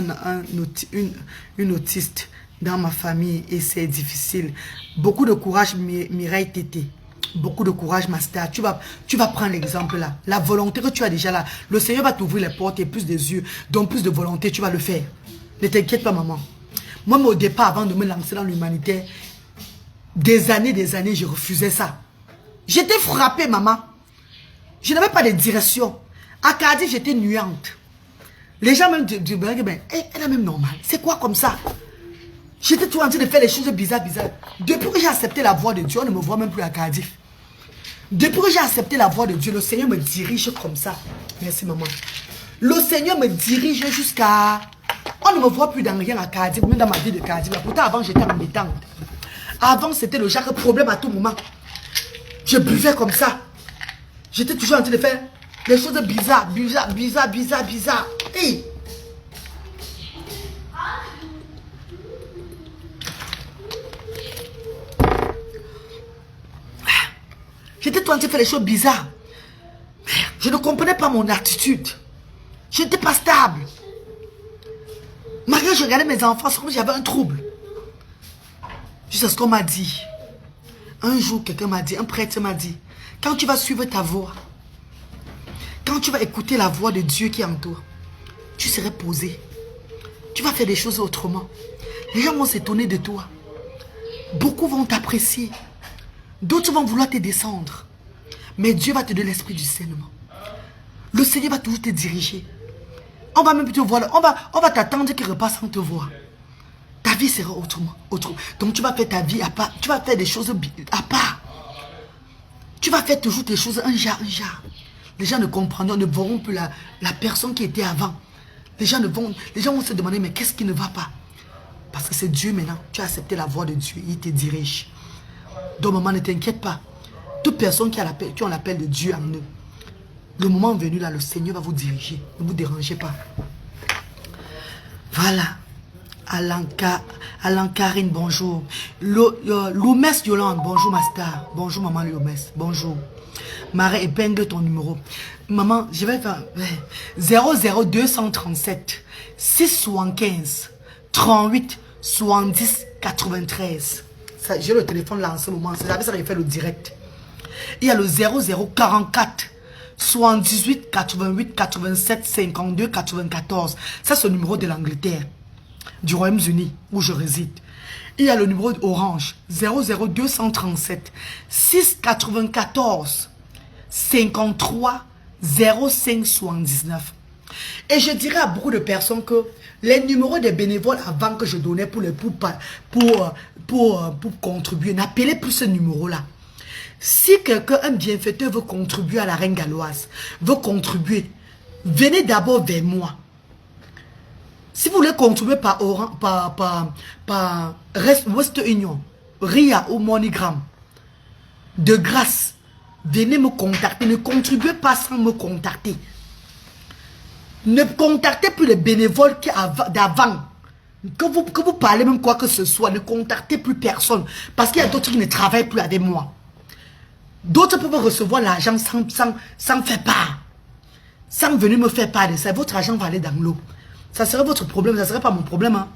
une autiste dans ma famille et c'est difficile. Beaucoup de courage, Mireille Tété. Beaucoup de courage, ma star. Tu vas prendre l'exemple là. La volonté que tu as déjà là. Le Seigneur va t'ouvrir les portes et plus des yeux. Donc plus de volonté, tu vas le faire. Ne t'inquiète pas, maman. Moi, au départ, avant de me lancer dans l'humanitaire, des années, je refusais ça. J'étais frappée, maman. Je n'avais pas de direction. À Cardiff, j'étais nuante. Les gens même disaient, elle est même normale. C'est quoi comme ça? J'étais toujours en train de faire des choses bizarres. Depuis que j'ai accepté la voix de Dieu, on ne me voit même plus à Cardiff. Depuis que j'ai accepté la voix de Dieu, le Seigneur me dirige comme ça. Merci, maman. Le Seigneur me dirige jusqu'à... On ne me voit plus dans rien à Cardiff, même dans ma vie de Cardiff. Pourtant, avant, j'étais en détente. Avant, c'était le genre de problème à tout moment. Je buvais comme ça. J'étais toujours en train de faire des choses bizarres. Hey. J'étais toujours en train de faire des choses bizarres. Je ne comprenais pas mon attitude. Je n'étais pas stable. Malgré que je regardais mes enfants, c'est comme si j'avais un trouble. Jusqu'à ce qu'on m'a dit. Un jour, quelqu'un m'a dit, un prêtre m'a dit, quand tu vas suivre ta voix, quand tu vas écouter la voix de Dieu qui est en toi, tu serais posé. Tu vas faire des choses autrement. Les gens vont s'étonner de toi. Beaucoup vont t'apprécier. D'autres vont vouloir te descendre. Mais Dieu va te donner l'esprit du discernement. Le Seigneur va toujours te diriger. On va même te voir, on va t'attendre qu'il repasse sans te voir. Ta vie sera autrement. Donc tu vas faire ta vie à part. Tu vas faire des choses à part. Tu vas faire toujours des choses un genre. Les gens ne comprendront, ne verront plus la personne qui était avant. Les gens vont se demander, mais qu'est-ce qui ne va pas? Parce que c'est Dieu maintenant. Tu as accepté la voix de Dieu. Il te dirige. Donc maman, ne t'inquiète pas. Toute personne qui a l'appel de Dieu en eux, le moment venu là, le Seigneur va vous diriger. Ne vous dérangez pas. Voilà. Alain Karine, bonjour. Loumès Yolande, bonjour ma star. Bonjour maman Loumès, bonjour. Marie, épingle ton numéro. Maman, je vais faire 00237 675 38 70 93. J'ai le téléphone là en ce moment. C'est ça que j'ai fait le direct. Il y a le 0044 78 88 87 52 94. Ça, c'est le numéro de l'Angleterre, du Royaume-Uni, où je réside. Il y a le numéro Orange, 00237 694 53 05 79. Et je dirais à beaucoup de personnes que les numéros des bénévoles avant que je donnais pour contribuer, n'appelez plus ce numéro-là. Si quelqu'un, un bienfaiteur, veut contribuer à la Reine Galloise, veut contribuer, venez d'abord vers moi. Si vous voulez contribuer par West Union, RIA ou MoneyGram, de grâce, venez me contacter. Ne contribuez pas sans me contacter. Ne contactez plus les bénévoles d'avant. Que vous parlez même quoi que ce soit, ne contactez plus personne. Parce qu'il y a d'autres qui ne travaillent plus avec moi. D'autres peuvent recevoir l'argent sans faire part. Sans venir me faire part de ça. Votre argent va aller dans l'eau. Ça serait votre problème, ça ne serait pas mon problème. Hein.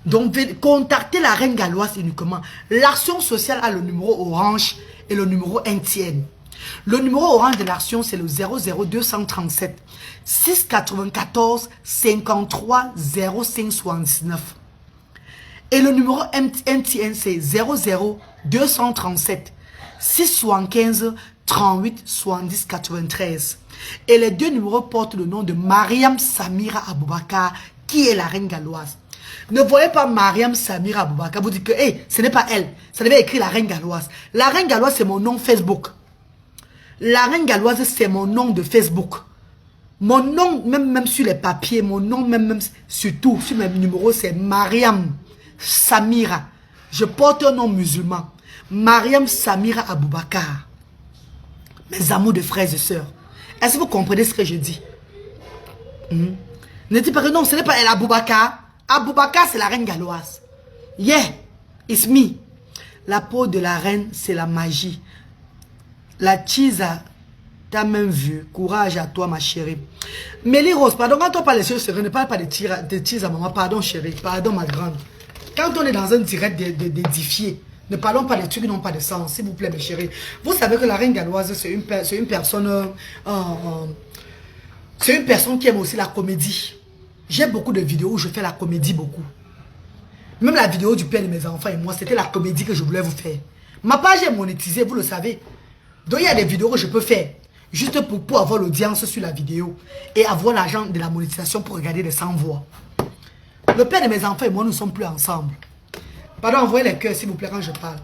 Donc, contactez la Reine Galloise uniquement. L'action sociale a le numéro Orange et le numéro NTN. Le numéro Orange de l'action, c'est le 00237 694 53 05 79. Et le numéro NTN, c'est 00237 675 38 70 93. Et les deux numéros portent le nom de Mariam Samira Aboubakar, qui est la Reine Galloise. Ne voyez pas Mariam Samira Aboubakar, vous dites que hey, ce n'est pas elle. Ça devait écrire la Reine Galloise. La Reine Galloise, c'est mon nom Facebook. La Reine Galloise, c'est mon nom de Facebook. Mon nom, même sur les papiers, mon nom, même surtout sur mes numéros, c'est Mariam Samira. Je porte un nom musulman. Mariam Samira Aboubakar. Mes amours de frères et sœurs. Est-ce que vous comprenez ce que je dis? Ne dites pas que non, ce n'est pas elle, Aboubakar. Aboubakar, c'est la Reine Galloise. Yeah, it's me. La peau de la reine, c'est la magie. La Tisa, t'as même vu. Courage à toi, ma chérie. Mélie Rose, pardon, quand on parle de choses sérieuses, ne parle pas de Tisa, maman. Pardon, chérie. Pardon, ma grande. Quand on est dans un direct d'édifier, ne parlons pas de trucs qui n'ont pas de sens, s'il vous plaît, mes chéris. Vous savez que la Reine Galloise, c'est une personne qui aime aussi la comédie. J'ai beaucoup de vidéos où je fais la comédie beaucoup. Même la vidéo du père de mes enfants et moi, c'était la comédie que je voulais vous faire. Ma page est monétisée, vous le savez. Donc il y a des vidéos que je peux faire. Juste pour avoir l'audience sur la vidéo. Et avoir l'argent de la monétisation pour regarder les 100 voix. Le père de mes enfants et moi, nous ne sommes plus ensemble. Pardon, envoyez les cœurs s'il vous plaît quand je parle.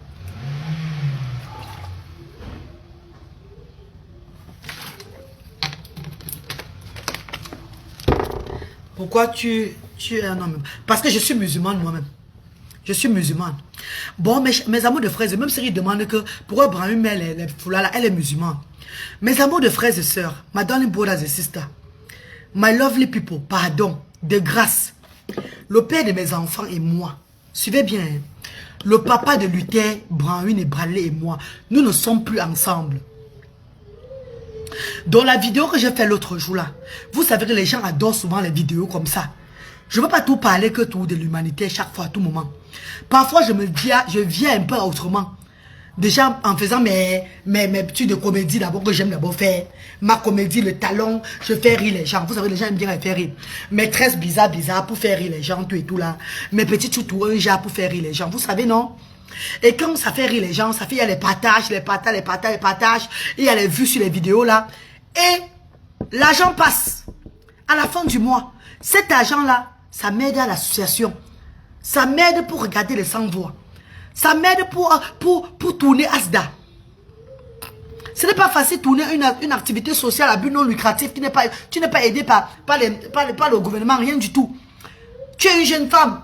Pourquoi tu es un homme? Parce que je suis musulmane moi-même. Je suis musulmane. Bon, mes amours de frères, même s'ils demandent que pourquoi Brahim met les foulards là, elle est musulmane. Mes amours de frères et sœurs, my darling brothers and sisters, my lovely people, pardon, de grâce. Le père de mes enfants et moi, suivez bien, hein, le papa de Luther, Brahim et Bradley et moi, nous ne sommes plus ensemble. Dans la vidéo que j'ai fait l'autre jour là, vous savez que les gens adorent souvent les vidéos comme ça. Je ne veux pas tout parler que tout de l'humanité chaque fois, à tout moment. Parfois, je viens un peu autrement. Déjà, en faisant mes petits de comédie d'abord que j'aime d'abord faire. Ma comédie, le talon, je fais rire les gens. Vous savez, les gens aiment bien faire rire. Mes tresses bizarres pour faire rire les gens, tout et tout là. Mes petits toutous, pour faire rire les gens. Vous savez, non? Et quand ça fait rire les gens, ça fait, il y a les partages. Il y a les vues sur les vidéos là. Et l'argent passe. À la fin du mois, cet argent-là, ça m'aide à l'association. Ça m'aide pour regarder les 100 voix. Ça m'aide pour tourner ASDA. Ce n'est pas facile de tourner une activité sociale à but non lucratif. Tu n'es pas aidé par le gouvernement, rien du tout. Tu es une jeune femme,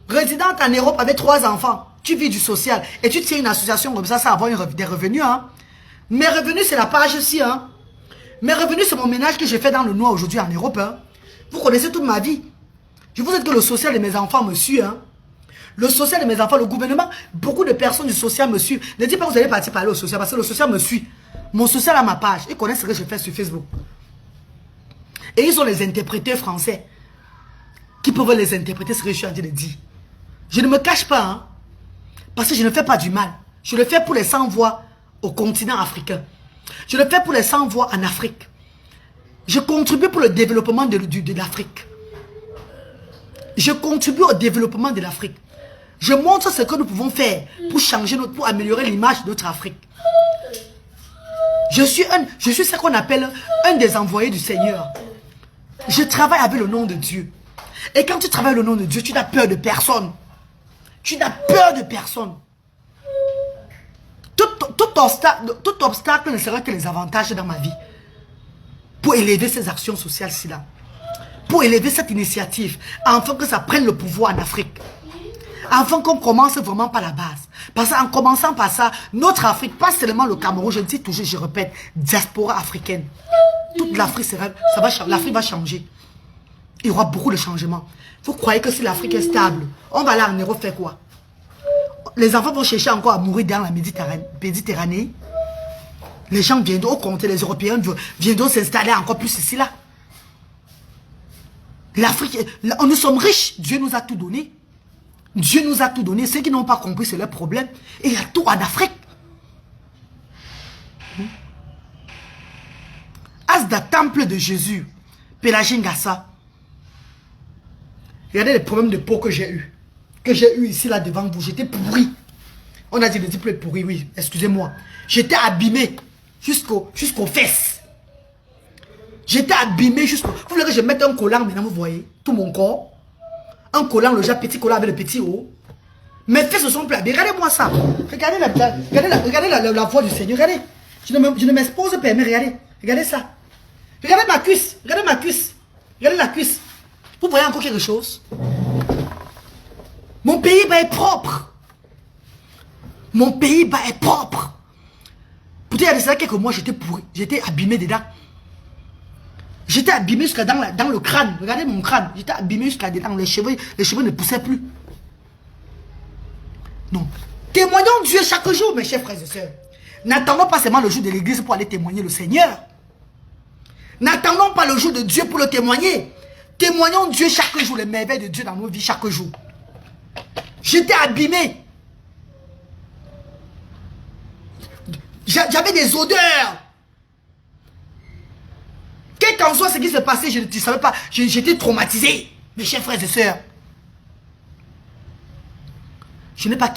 résidente en Europe avec 3 enfants. Tu vis du social et tu tiens une association comme ça, ça va avoir des revenus. Hein. Mes revenus, c'est la page aussi. Hein. Mes revenus, c'est mon ménage que j'ai fait dans le noir aujourd'hui en Europe. Hein. Vous connaissez toute ma vie. Je vous dis que le social de mes enfants me suit. Hein. Le social de mes enfants, le gouvernement, beaucoup de personnes du social me suivent. Ne dites pas que vous allez partir parler au social parce que le social me suit. Mon social a ma page. Ils connaissent ce que je fais sur Facebook. Et ils ont les interpréteurs français qui peuvent les interpréter ce que je suis en train de dire. Je ne me cache pas, hein, parce que je ne fais pas du mal. Je le fais pour les 100 voix au continent africain. Je le fais pour les 100 voix en Afrique. Je contribue pour le développement de l'Afrique. Je contribue au développement de l'Afrique. Je montre ce que nous pouvons faire pour changer pour améliorer l'image de notre Afrique. Je suis ce qu'on appelle un des envoyés du Seigneur. Je travaille avec le nom de Dieu. Et quand tu travailles le nom de Dieu, tu n'as peur de personne. Tu n'as peur de personne. Tout obstacle ne sera que les avantages dans ma vie. Pour élever ces actions sociales-ci là. Pour élever cette initiative. Afin que ça prenne le pouvoir en Afrique. Afin qu'on commence vraiment par la base. Parce qu'en commençant par ça, notre Afrique, pas seulement le Cameroun, je le dis toujours, je répète, diaspora africaine. Toute l'Afrique l'Afrique va changer. Il y aura beaucoup de changements. Vous croyez que si l'Afrique est stable, on va là en Europe faire quoi? Les enfants vont chercher encore à mourir dans la Méditerranée. Les gens viendront au compte, les Européens viendront s'installer encore plus ici là. L'Afrique, nous sommes riches, Dieu nous a tout donné. Dieu nous a tout donné. Ceux qui n'ont pas compris, c'est leur problème. Et il y a tout en Afrique. Asda, temple de Jésus. Pelagingassa. Regardez les problèmes de peau que j'ai eu. Que j'ai eu ici, là, devant vous. J'étais pourri. On a dit le diplôme pourri, oui. Excusez-moi. J'étais abîmé jusqu'aux fesses. J'étais abîmé jusqu'au... Vous voulez que je mette un collant maintenant, vous voyez? Tout mon corps. Un collant, le genre petit collant avec le petit haut. Mes fesses se sont pleines. Regardez-moi ça. Regardez la voix du Seigneur. Regardez. Je ne m'expose pas, mais regardez. Regardez ça. Regardez ma cuisse. Regardez ma cuisse. Regardez la cuisse. Vous voyez encore quelque chose? Mon pays est propre. Mon pays est propre. Peut-être il y a de ça quelques mois, j'étais pourri. J'étais abîmé dedans. J'étais abîmé jusqu'à dans le crâne. Regardez mon crâne. J'étais abîmé jusqu'à dedans. Les cheveux ne poussaient plus. Non. Témoignons Dieu chaque jour, mes chers frères et sœurs. N'attendons pas seulement le jour de l'église pour aller témoigner le Seigneur. N'attendons pas le jour de Dieu pour le témoigner. Témoignons Dieu chaque jour, les merveilles de Dieu dans nos vies chaque jour. J'étais abîmé. J'avais des odeurs. Quel qu'en soit ce qui s'est passé, je ne savais pas. J'étais traumatisé. Mes chers frères et sœurs, je n'ai pas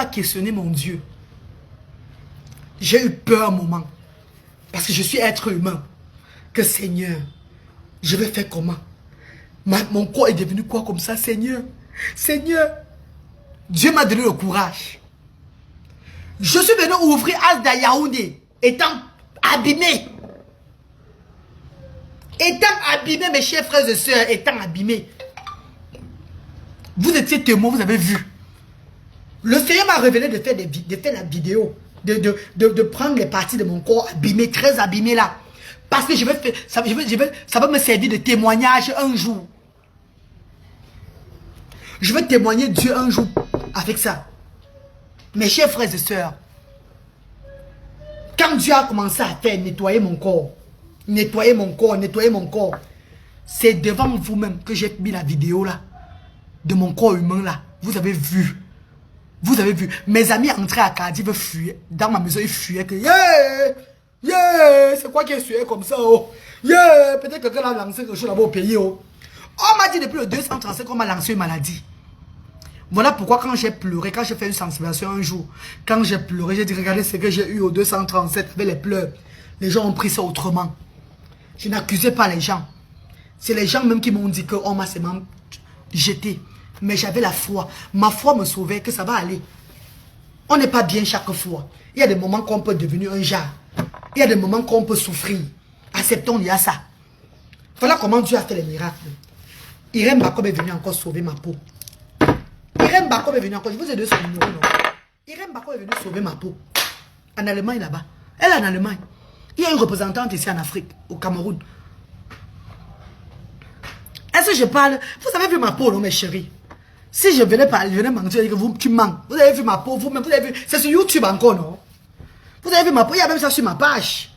questionné mon Dieu. J'ai eu peur un moment. Parce que je suis être humain. Que Seigneur, je vais faire comment? Mon corps est devenu quoi comme ça, Seigneur? Seigneur, Dieu m'a donné le courage. Je suis venu ouvrir Asda Yaoundé, étant abîmé. Étant abîmé, mes chers frères et sœurs, étant abîmé. Vous étiez témoin, vous avez vu. Le Seigneur m'a révélé de faire la vidéo. De prendre les parties de mon corps abîmé, très abîmé là. Parce que ça va me servir de témoignage un jour. Je vais témoigner Dieu un jour avec ça. Mes chers frères et sœurs, quand Dieu a commencé à faire nettoyer mon corps, c'est devant vous-même que j'ai mis la vidéo là, de mon corps humain là. Vous avez vu. Vous avez vu. Mes amis entraient à Cardiff, fuyaient. Dans ma maison, ils fuyaient que c'est quoi qui est fuyé comme ça, oh? Peut-être que quelqu'un a lancé quelque chose là-bas au pays, oh. On m'a dit depuis le 235 qu'on m'a lancé une maladie. Voilà pourquoi quand j'ai pleuré, quand j'ai fait une sensibilisation un jour, quand j'ai pleuré, j'ai dit regardez ce que j'ai eu au 237 avec les pleurs. Les gens ont pris ça autrement. Je n'accusais pas les gens. C'est les gens même qui m'ont dit qu'on m'a seulement jeté. Mais j'avais la foi. Ma foi me sauvait que ça va aller. On n'est pas bien chaque fois. Il y a des moments qu'on peut devenir un jar. Il y a des moments qu'on peut souffrir. Acceptons, il y a ça. Voilà comment Dieu a fait les miracles. Irène Bakob est venue encore sauver ma peau. Irène Bakob est venue encore. Je vous ai donné son numéro, non? Irène Bakob est venue sauver ma peau. En Allemagne, là-bas. Elle est en Allemagne. Il y a une représentante ici en Afrique, au Cameroun. Est-ce que je parle? Vous avez vu ma peau, non, mes chéris? Si je venais parler, je venais mentir, tu mens. Vous avez vu ma peau, vous-même, vous avez vu. C'est sur YouTube encore, non? Vous avez vu ma peau, il y a même ça sur ma page.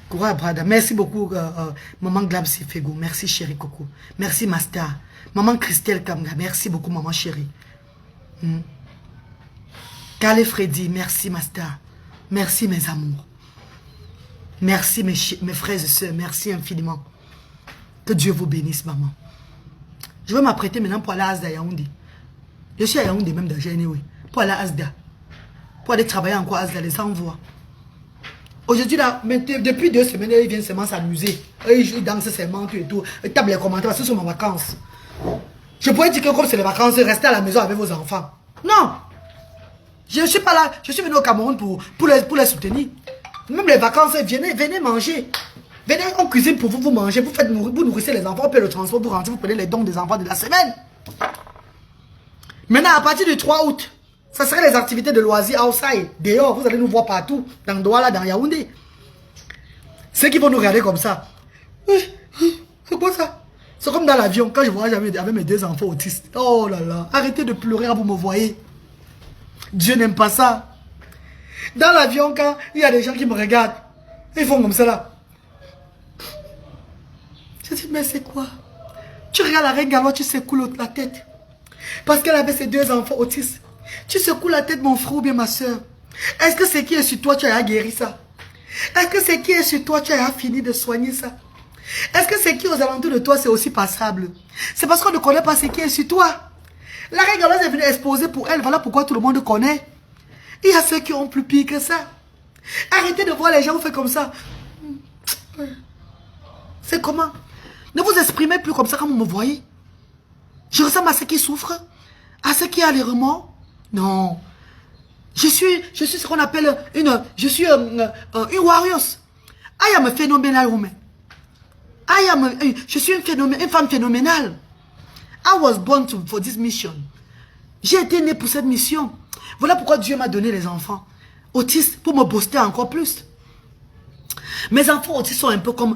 Courage, Brada. Merci beaucoup, maman Glabsi Fego. Merci, chérie Coco. Merci, Master. Maman Christelle Kamga. Merci beaucoup, maman chérie. Kale Freddy. Merci, Master. Merci, mes amours. Merci, mes frères et sœurs. Merci infiniment. Que Dieu vous bénisse, maman. Je vais m'apprêter maintenant pour aller à Asda Yaoundé. Je suis à Yaoundé même déjà, anyway. Pour aller à Asda. Pour aller travailler encore à Asda, les envois. Aujourd'hui, là, depuis 2 semaines, ils viennent seulement s'amuser. Ils dansent seulement, tout et tout. Ils tapent les commentaires, ce sont mes vacances. Je pourrais dire que comme c'est les vacances, restez à la maison avec vos enfants. Non! Je ne suis pas là, je suis venu au Cameroun pour les soutenir. Même les vacances, venez manger. Venez, on cuisine pour vous, vous mangez, vous nourrissez les enfants, on paie le transport, vous rentrez, vous prenez les dons des enfants de la semaine. Maintenant, à partir du 3 août, ça serait les activités de loisirs outside. Dehors, vous allez nous voir partout, dans Douala, dans Yaoundé. Ceux qui vont nous regarder comme ça. C'est quoi ça? C'est comme dans l'avion, quand je voyage avec mes 2 enfants autistes. Oh là là, arrêtez de pleurer quand vous me voyez. Dieu n'aime pas ça. Dans l'avion, quand il y a des gens qui me regardent, ils font comme ça là. Je dis, mais c'est quoi? Tu regardes la reine Gallois, tu secoues la tête. Parce qu'elle avait ses 2 enfants autistes. Tu secoues la tête, mon frère ou bien ma soeur. Est-ce que ce qui est sur toi, tu as guéri ça? Est-ce que ce qui est sur toi, tu as fini de soigner ça? Est-ce que ce qui est aux alentours de toi, c'est aussi passable? C'est parce qu'on ne connaît pas ce qui est sur toi. La reine Galloise est venue exposer pour elle. Voilà pourquoi tout le monde connaît. Il y a ceux qui ont plus pire que ça. Arrêtez de voir les gens faire comme ça. C'est comment? Ne vous exprimez plus comme ça quand vous me voyez. Je ressemble à ceux qui souffrent, à ceux qui ont les remords. Non. Je suis ce qu'on appelle une warrior. I am a phenomenal woman. Je suis une femme phénoménale. I was born for this mission. J'ai été né pour cette mission. Voilà pourquoi Dieu m'a donné les enfants autistes pour me booster encore plus. Mes enfants autistes sont un peu comme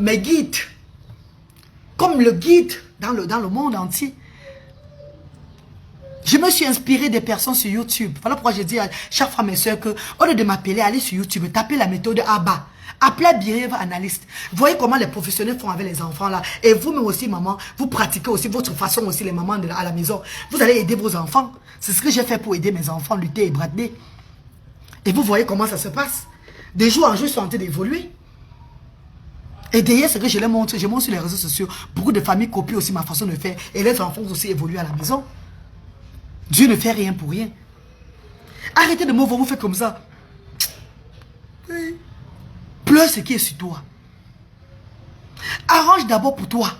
mes guides. Comme le guide dans le monde entier. Je me suis inspiré des personnes sur YouTube. Voilà pourquoi je dis à chaque fois mes soeurs que, au lieu de m'appeler, allez sur YouTube, tapez la méthode ABBA. Appelez Behavior Analyst. Voyez comment les professionnels font avec les enfants là. Et vous-même aussi, maman, vous pratiquez aussi votre façon aussi, les mamans à la maison. Vous allez aider vos enfants. C'est ce que j'ai fait pour aider mes enfants, lutter et brader. Et vous voyez comment ça se passe. De jour en jour, ils sont en train d'évoluer. Et derrière ce que je les montre, je montre sur les réseaux sociaux, beaucoup de familles copient aussi ma façon de faire. Et les enfants aussi évoluent à la maison. Dieu ne fait rien pour rien. Arrêtez de me voir, vous faites comme ça. Pleure ce qui est sur toi. Arrange d'abord pour toi.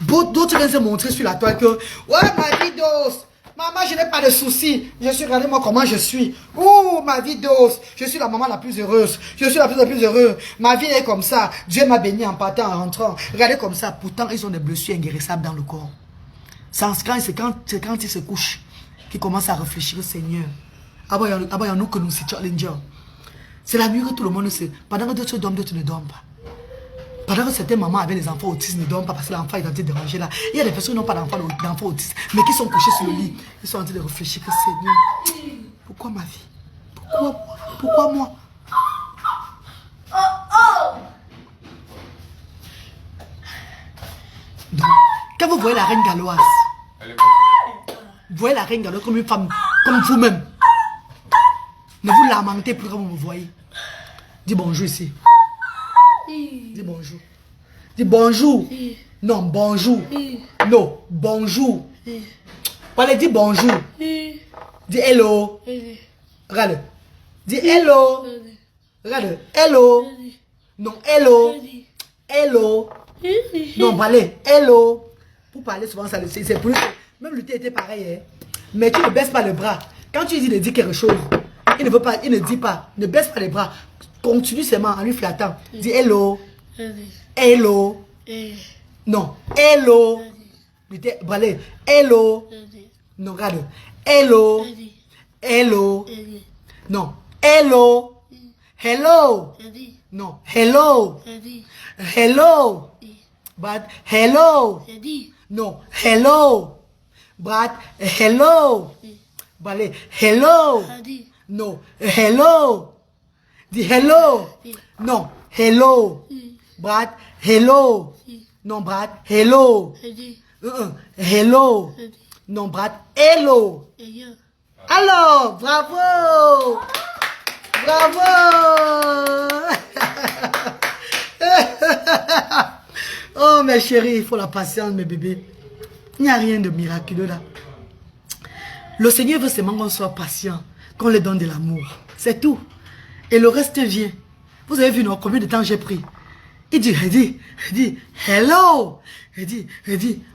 D'autres viennent se montrer sur la toile que ouais, ma vie d'os. Maman, je n'ai pas de soucis. Je suis, regardez-moi comment je suis. Ouh, ma vie d'os. Je suis la maman la plus heureuse. Je suis la plus heureuse. Ma vie est comme ça. Dieu m'a béni en partant, en rentrant. Regardez comme ça. Pourtant, ils ont des blessures inguérissables dans le corps. C'est quand ils se couchent qu'ils commencent à réfléchir au Seigneur. Nous que nous situons. C'est la nuit que tout le monde sait. Pendant que d'autres dorment, d'autres ne dorment pas. Pendant que certaines mamans avec des enfants autistes ne dorment pas parce que l'enfant est en train de déranger là. Il y a des personnes qui n'ont pas d'enfants autistes, mais qui sont couchés sur le lit. Ils sont en train de réfléchir que Seigneur, pourquoi ma vie? Pourquoi moi? Donc, quand vous voyez la reine galloise, vous voyez la reine galloise comme une femme, comme vous-même. Ne vous lamentez plus quand vous me voyez. Dis bonjour ici. Dis bonjour. Dis bonjour. Non, bonjour. Non, bonjour. Allez, dis bonjour. Dis hello. Regarde. Dis hello. Regarde. Hello. Non, hello. Hello. Non, allez. Hello. Pour parler souvent, ça c'est plus. Même le thé était pareil. Hein? Mais tu ne baisses pas le bras. Quand tu dis de dire quelque chose, il ne veut pas, il ne dit pas. Ne baisse pas les bras. Continue seulement en lui flattant. Dis hello. Hello. Non. Hello. Allez. Hello. Non, regarde. Hello. Hello. Non. Hello. Hello. Non. Hello. Hello. But hello. Non. Hello. But hello. Allez. Hello. Non. Hello. Dis hello. Non. Hello. Brad. Hello. Non, Brad. Hello. Hello. Non, Brad. Hello. Alors, bravo. Bravo. Oh, mes chéris, il faut la patience, mes bébés. Il n'y a rien de miraculeux là. Le Seigneur veut seulement qu'on soit patient, qu'on lui donne de l'amour. C'est tout. Et le reste vient. Vous avez vu, non, combien de temps j'ai pris? Il dit, hello. Il dit,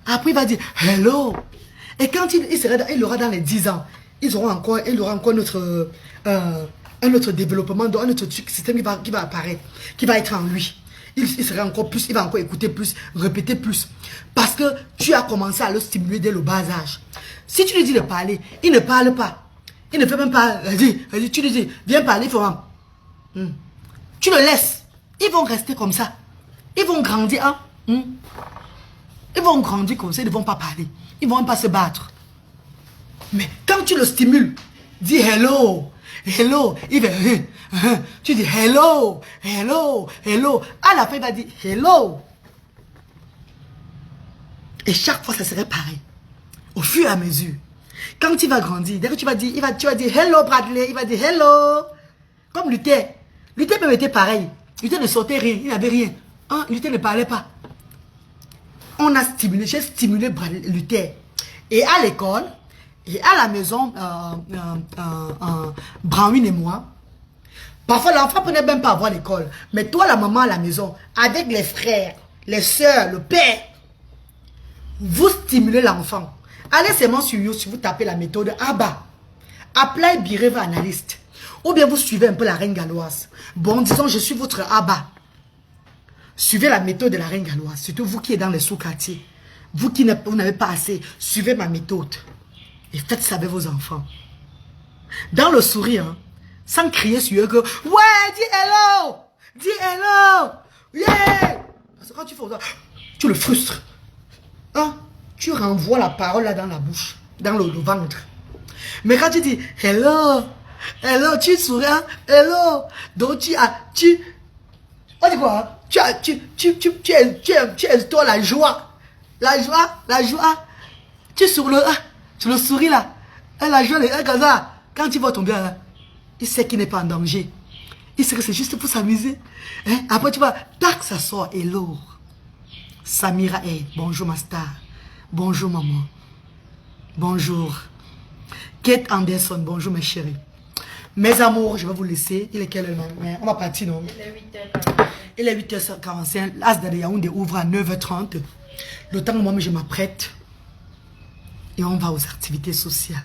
après il va dire, hello. Et quand il aura dans les 10 ans, il aura encore un autre développement, un autre système qui va apparaître, qui va être en lui. Il sera encore plus, il va encore écouter plus, répéter plus. Parce que tu as commencé à le stimuler dès le bas âge. Si tu lui dis de parler, il ne parle pas. Il ne fait même pas, tu lui dis, viens parler, il faut tu le laisses. Ils vont rester comme ça. Ils vont grandir. Hein? Ils vont grandir comme ça, ils ne vont pas parler. Ils ne vont même pas se battre. Mais quand tu le stimules, dis hello. Hello. Il va, tu dis hello. Hello. Hello. À la fin, il va dire hello. Et chaque fois, ça serait pareil. Au fur et à mesure. Quand il va grandir, dès que tu vas dire hello Bradley, il va dire hello. Comme Luther. Luther même était pareil. Luther ne sortait rien, il n'avait rien. Hein? Luther ne parlait pas. On a stimulé, j'ai stimulé Luther. Et à l'école, et à la maison, Branwin et moi, parfois l'enfant ne prenait même pas à voir l'école. Mais toi, la maman à la maison, avec les frères, les soeurs, le père, vous stimulez l'enfant. Allez seulement sur YouTube, vous tapez la méthode ABBA. Apply Bireva Analyst. Ou bien vous suivez un peu la reine galloise. Bon, disons, je suis votre ABBA. Suivez la méthode de la reine galloise. Surtout vous qui êtes dans les sous-quartiers. Vous qui n'avez pas assez, suivez ma méthode. Et faites ça avec vos enfants. Dans le sourire, hein, sans crier sur eux que ouais, dis hello! Dis hello! Yeah! Parce que quand tu fais ça, tu le frustres. Hein? Tu renvoies la parole là dans la bouche, dans le ventre. Mais quand tu dis hello, hello, tu souris, hein? Hello. Donc on dit quoi? Tu es toi la joie. La joie. Tu le souris là. Et la joie, comme ça. Quand tu vas tomber là, il sait qu'il n'est pas en danger. Il sait que c'est juste pour s'amuser. Hein? Après, tu vois, tac, ça sort et lourd. Samira, bonjour ma star. Bonjour maman. Bonjour. Kate Anderson, bonjour mes chéris. Mes amours, je vais vous laisser. Il est quelle heure? On va partir, non? Il est 8h45. L'Asda de Yaoundé ouvre à 9h30. Le temps où moi je m'apprête. Et on va aux activités sociales.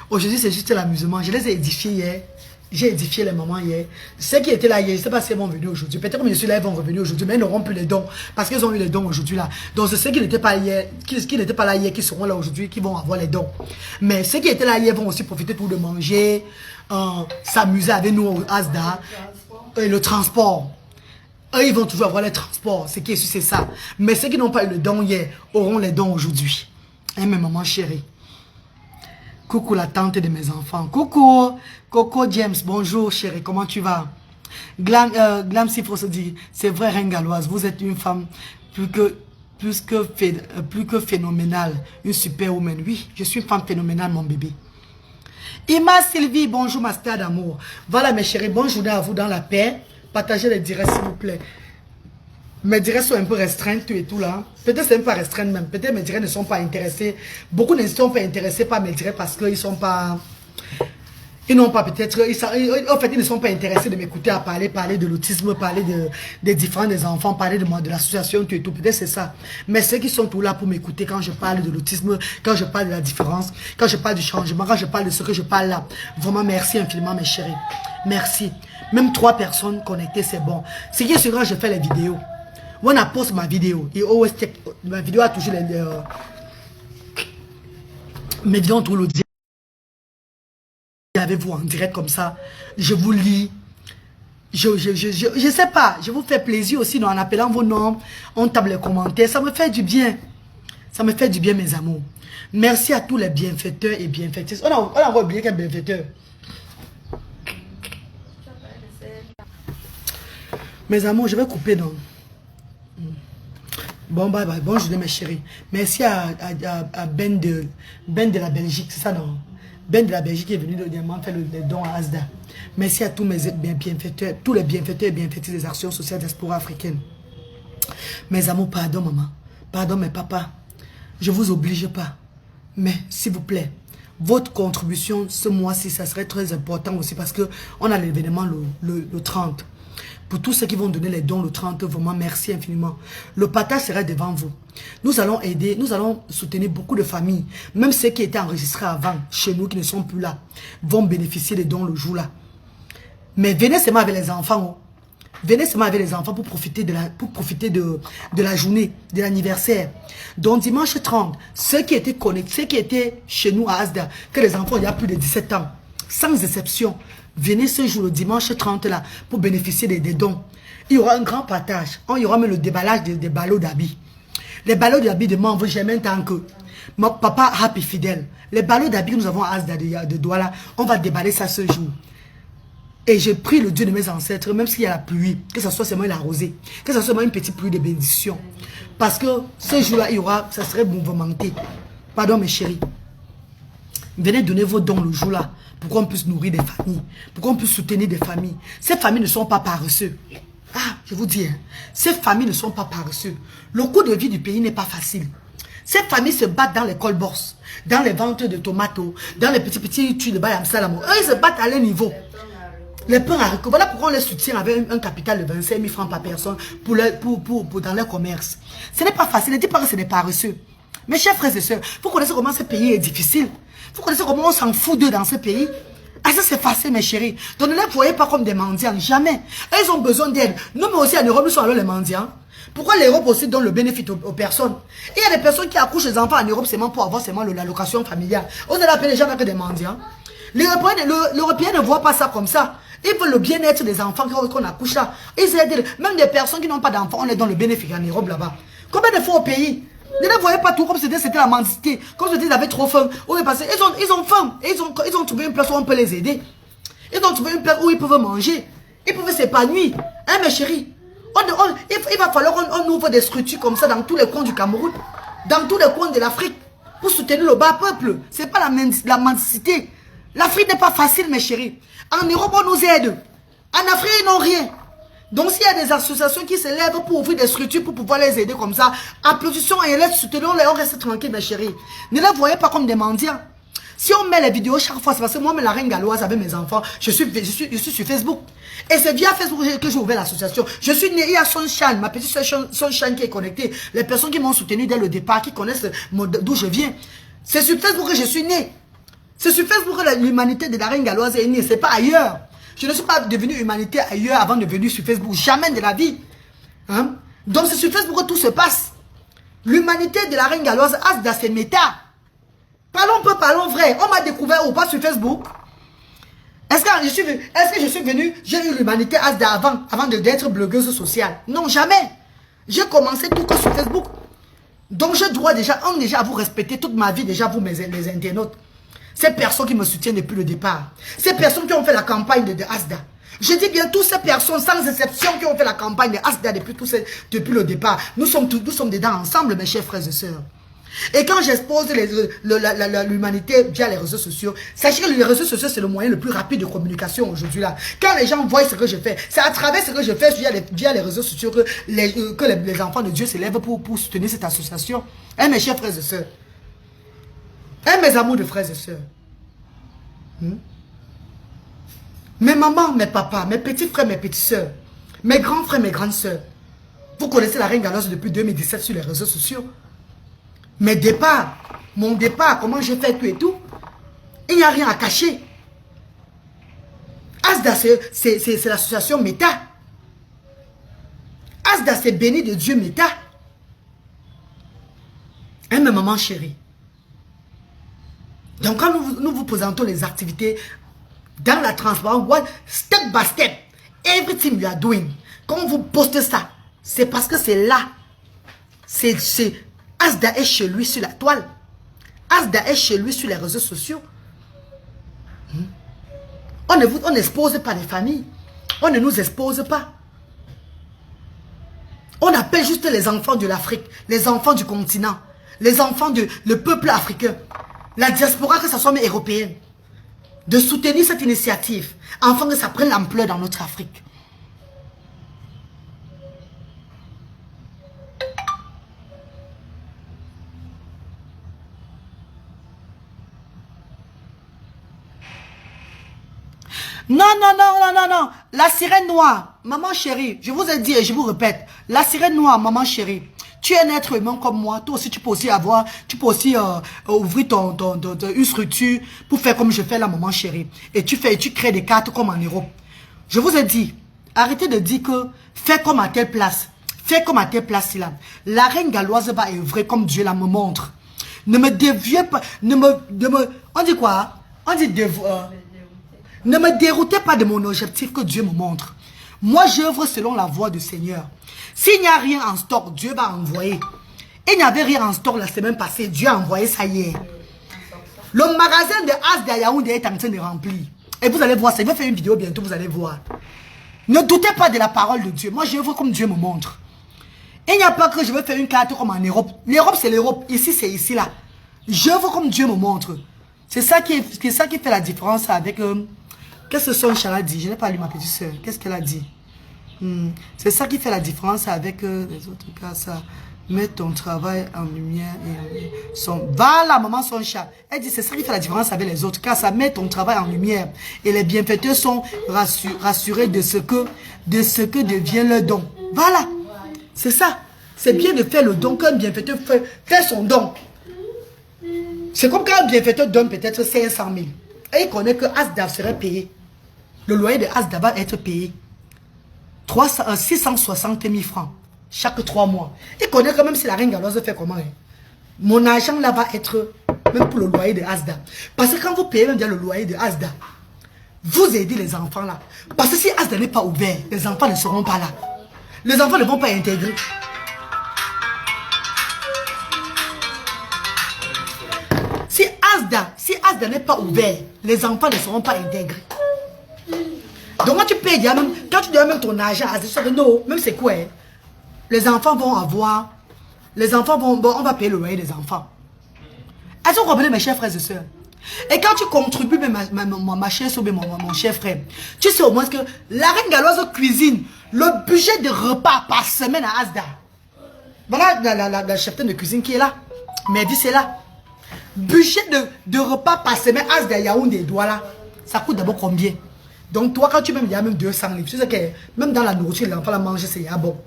Aujourd'hui, c'est juste l'amusement. Je les ai édifiés hier. J'ai édifié les mamans hier. Ceux qui étaient là hier, je ne sais pas si elles vont venir aujourd'hui. Peut-être que je suis là, elles vont revenir aujourd'hui, mais elles n'auront plus les dons. Parce qu'elles ont eu les dons aujourd'hui là. Donc c'est ceux qui n'étaient pas hier, qui n'étaient pas là hier, qui seront là aujourd'hui, qui vont avoir les dons. Mais ceux qui étaient là hier vont aussi profiter pour de manger, s'amuser avec nous au Asda. Et le transport. Eux, ils vont toujours avoir les transports. Ce qui est sûr, c'est ça. Mais ceux qui n'ont pas eu le don hier auront les dons aujourd'hui. Hein, mes mamans chéries. Coucou la tante de mes enfants. Coucou. Coco James, bonjour chérie, comment tu vas? Glam Sifro se dit, c'est vrai reine galloise, vous êtes une femme plus que phénoménale, une superwoman. Oui, je suis une femme phénoménale mon bébé. Ima Sylvie, bonjour ma star d'amour. Voilà mes chéris, bonne journée à vous dans la paix. Partagez les directs s'il vous plaît. Mes directs sont un peu restreints et tout là. Peut-être c'est même pas restreint même. Peut-être mes directs ne sont pas intéressés. Beaucoup ne sont pas intéressés par mes directs parce qu'ils sont pas... Ils n'ont pas peut-être... En fait, ils ne sont pas intéressés de m'écouter à parler de l'autisme, parler des différents des enfants, parler de moi, de l'association, tout et tout. Peut-être c'est ça. Mais ceux qui sont tout là pour m'écouter quand je parle de l'autisme, quand je parle de la différence, quand je parle du changement, quand je parle de ce que je parle là. Vraiment, merci infiniment mes chéris. Merci. Même 3 personnes connectées, c'est bon. Ce qui est sûr quand je fais les vidéos. When I post ma vidéo, et always check, ma vidéo a toujours mes vidéos ont toujours l'audience. Avec vous en direct comme ça, je vous lis, je sais pas, je vous fais plaisir aussi en appelant vos noms, on tape les commentaires, ça me fait du bien, mes amours. Merci à tous les bienfaiteurs et bienfaiteuses. On a oublié quel bienfaiteur. Mes amours, je vais couper donc. Bon, bye bye, bonne journée mes chéris. Merci à Ben de la Belgique, c'est ça non? Ben de la Belgique est venu dernièrement faire les dons à Asda. Merci à tous mes bienfaiteurs, tous les bienfaiteurs et bienfaiteuses des actions sociales diaspora africaine. Mes amours, pardon maman, pardon mes papas, je vous oblige pas. Mais s'il vous plaît, votre contribution ce mois-ci, ça serait très important aussi parce que on a l'événement le 30. Pour tous ceux qui vont donner les dons le 30, vraiment merci infiniment. Le partage sera devant vous. Nous allons aider, nous allons soutenir beaucoup de familles. Même ceux qui étaient enregistrés avant, chez nous, qui ne sont plus là, vont bénéficier des dons le jour-là. Mais venez seulement avec les enfants. Oh. Venez seulement avec les enfants pour profiter de la journée, de l'anniversaire. Donc dimanche 30, ceux qui étaient connectés, ceux qui étaient chez nous à Asda, que les enfants il y a plus de 17 ans, sans exception, venez ce jour, le dimanche 30 là, pour bénéficier des dons. Il y aura un grand partage. Il y aura même le déballage des ballots d'habits. Les ballots d'habits de moi, on veut jamais tant que mon papa Happy Fidèle. Les ballots d'habits que nous avons à Asda de Douala, on va déballer ça ce jour. Et je prie le Dieu de mes ancêtres, même s'il y a la pluie, que ce soit seulement la rosée, que ce soit seulement une petite pluie de bénédiction. Parce que ce jour-là, il y aura, ça serait mouvementé. Pardon mes chéris. Venez donner vos dons le jour-là. Pour qu'on puisse nourrir des familles. Pour qu'on puisse soutenir des familles. Ces familles ne sont pas paresseux. Ah, je vous dis, hein, ces familles ne sont pas paresseux. Le coût de vie du pays n'est pas facile. Ces familles se battent dans les colbos, dans les ventes de tomates, dans les petits tuyaux de Bayam Salamo. Eux, ils se battent à leur niveau. Les pains haricots, voilà pourquoi on les soutient avec un capital de 25 000 francs par personne pour dans leur commerce. Ce n'est pas facile, ne dis pas que ce n'est pas paresseux. Mes chers frères et sœurs, vous connaissez comment ce pays est difficile. Vous connaissez comment on s'en fout d'eux dans ce pays. Ah ça c'est facile mes chéris. Donc ne les voyez pas comme des mendiants, jamais. Ils ont besoin d'aide. Nous mais aussi en Europe, nous sommes alors les mendiants. Pourquoi l'Europe aussi donne le bénéfice aux personnes? Il y a des personnes qui accouchent les enfants en Europe seulement pour avoir seulement l'allocation familiale. On allez appeler les gens que des mendiants. L'Européen ne voit pas ça comme ça. Ils veulent le bien-être des enfants qu'on accouche là. Ils aident même des personnes qui n'ont pas d'enfants, on les donne le bénéfice en Europe là-bas. Combien de fois au pays? Ne les voyez pas tout comme c'était la mendicité. Comme je dis, ils avaient trop faim. Ils ont faim. Ils ont trouvé une place où on peut les aider. Ils ont trouvé une place où ils peuvent manger. Ils peuvent s'épanouir. Hein mes chéris? Il va falloir qu'on ouvre des structures comme ça dans tous les coins du Cameroun. Dans tous les coins de l'Afrique. Pour soutenir le bas peuple. Ce n'est pas la mendicité. L'Afrique n'est pas facile mes chéris. En Europe on nous aide. En Afrique, ils n'ont rien. Donc, s'il y a des associations qui se lèvent pour ouvrir des structures pour pouvoir les aider comme ça, applaudissons et les soutenons-les, on reste tranquille, mes chéris. Ne les voyez pas comme des mendiants. Si on met les vidéos chaque fois, c'est parce que moi, la reine galloise avec mes enfants, je suis sur Facebook. Et c'est via Facebook que j'ai ouvert l'association. Je suis né, il y a Sunshine, ma petite soeur Sunshine qui est connectée. Les personnes qui m'ont soutenu dès le départ, qui connaissent d'où je viens. C'est sur Facebook que je suis né. C'est sur Facebook que l'humanité de la reine galloise est née, c'est pas ailleurs. Je ne suis pas devenue humanité ailleurs avant de venir sur Facebook. Jamais de la vie. Hein? Donc c'est sur Facebook que tout se passe. L'humanité de la reine galloise, Asda, c'est méta. Parlons peu, parlons vrai. On m'a découvert ou pas sur Facebook. Est-ce que je suis venu, j'ai eu l'humanité Asda avant d'être blogueuse sociale? Non, jamais. J'ai commencé tout que sur Facebook. Donc je dois déjà à vous respecter toute ma vie, déjà vous, les internautes. Ces personnes qui me soutiennent depuis le départ. Ces personnes qui ont fait la campagne de Asda. Je dis bien toutes ces personnes, sans exception, qui ont fait la campagne de Asda depuis le départ. Nous sommes dedans ensemble, mes chers frères et sœurs. Et quand j'expose l'humanité via les réseaux sociaux, sachez que les réseaux sociaux, c'est le moyen le plus rapide de communication aujourd'hui là. Quand les gens voient ce que je fais, c'est à travers ce que je fais via les réseaux sociaux que les enfants de Dieu se lèvent pour soutenir cette association. Hein, mes chers frères et sœurs. Hein, mes amours de frères et sœurs. Mes mamans, mes papas, mes petits frères, mes petites sœurs, mes grands frères, mes grandes sœurs. Vous connaissez la reine galloise depuis 2017 sur les réseaux sociaux. Mes départs, mon départ, comment j'ai fait tout et tout, il n'y a rien à cacher. Asda, c'est l'association Méta. Asda, c'est béni de Dieu Méta. Hein, ma maman chérie. Donc, quand nous vous présentons les activités dans la transparence, step by step, everything you are doing, quand on vous poste ça, c'est parce que c'est là. Asda est chez lui sur la toile. Asda est chez lui sur les réseaux sociaux. On n'expose pas les familles. On ne nous expose pas. On appelle juste les enfants de l'Afrique, les enfants du continent, les enfants le peuple africain, la diaspora, que ce soit même européenne, de soutenir cette initiative, afin que ça prenne l'ampleur dans notre Afrique. Non, non, non, non, non, non. La sirène noire, maman chérie, je vous ai dit et je vous répète, la sirène noire, maman chérie, tu es un être humain comme moi, toi aussi tu peux aussi ouvrir une structure pour faire comme je fais là, maman chérie. Et tu crées des cartes comme en Europe. Je vous ai dit, arrêtez de dire que fais comme à telle place, fais comme à telle place là. La reine galloise va œuvrer comme Dieu la me montre. Ne me déviez pas, on dit quoi? On dit ne me déroutez pas de mon objectif que Dieu me montre. Moi, j'œuvre selon la voie du Seigneur. S'il n'y a rien en stock, Dieu va envoyer. Il n'y avait rien en stock la semaine passée, Dieu a envoyé ça hier. Le magasin de Asda Yaoundé est en train de remplir. Et vous allez voir, ça, je vais faire une vidéo bientôt, vous allez voir. Ne doutez pas de la parole de Dieu. Moi, j'œuvre comme Dieu me montre. Il n'y a pas que je vais faire une carte comme en Europe. L'Europe, c'est l'Europe. Ici, c'est ici, là. J'œuvre comme Dieu me montre. C'est ça qui fait la différence avec... Qu'est-ce que son chat a dit? Je n'ai pas lu ma petite soeur. Qu'est-ce qu'elle a dit? C'est ça qui fait la différence avec les autres cas. Ça met ton travail en lumière et voilà, maman, son chat. Elle dit c'est ça qui fait la différence avec les autres cas. Ça met ton travail en lumière. Et les bienfaiteurs sont rassurés de ce que devient le don. Voilà. C'est ça. C'est bien de faire le don qu'un bienfaiteur fait son don. C'est comme quand un bienfaiteur donne peut-être 500 000. Et il connaît que Asda serait payé. Le loyer de Asda va être payé 660 000 francs chaque 3 mois. Il connaît que même si la reine galloise fait comment, mon argent là va être même pour le loyer de Asda. Parce que quand vous payez même bien le loyer de Asda, vous aidez les enfants là. Parce que si Asda n'est pas ouvert, les enfants ne seront pas là. Les enfants ne vont pas intégrer. Si Asda n'est pas ouvert, les enfants ne seront pas intégrés. Donc quand tu payes, quand tu donnes même ton argent à Asda, non, même c'est quoi, les enfants vont avoir, on va payer le loyer des enfants. Est-ce que vous comprenez mes chers frères et sœurs? Et quand tu contribues, ma chère soeur, mon cher frère, tu sais au moins que la reine galloise cuisine le budget de repas par semaine à Asda. Voilà la cheftaine de cuisine qui est là. Mehdi, c'est là. Budget de repas par semaine, Asda, Yaoundé, Douala. Ça coûte d'abord combien? Donc toi, quand tu m'aimes, il y a même 200 livres. Tu sais que même dans la nourriture, l'enfant la manger, c'est bon.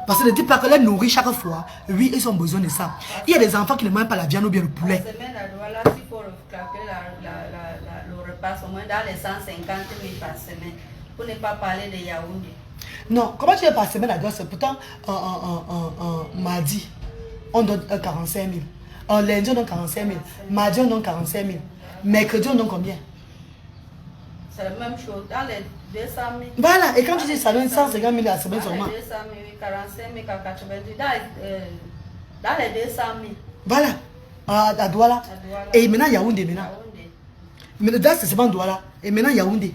Parce que ne dis pas que les nourrit chaque fois. Oui, ils ont besoin de ça. Il y a des enfants qui ne mangent pas la viande ou bien le poulet. Par semaine, à Douala, s'il faut calculer le repas, au moins dans les 150 000 par semaine. Pour ne pas parler de Yaoundé. Non, comment tu es par semaine à Douala? Pourtant, mardi, on donne 45 000. Lundi, on donne 45 000. Mardi, on donne 45 000. Mercredi, on donne combien? C'est la même chose. Dans les 200 000. Voilà, et quand tu dis ça donne 150 000 à la semaine seulement. Dans les 200 000, 45 000, 90 000. Dans les 200 000. Voilà, à Douala. Et maintenant, Yaoundé, maintenant. Mais c'est seulement Douala. Et maintenant, Yaoundé.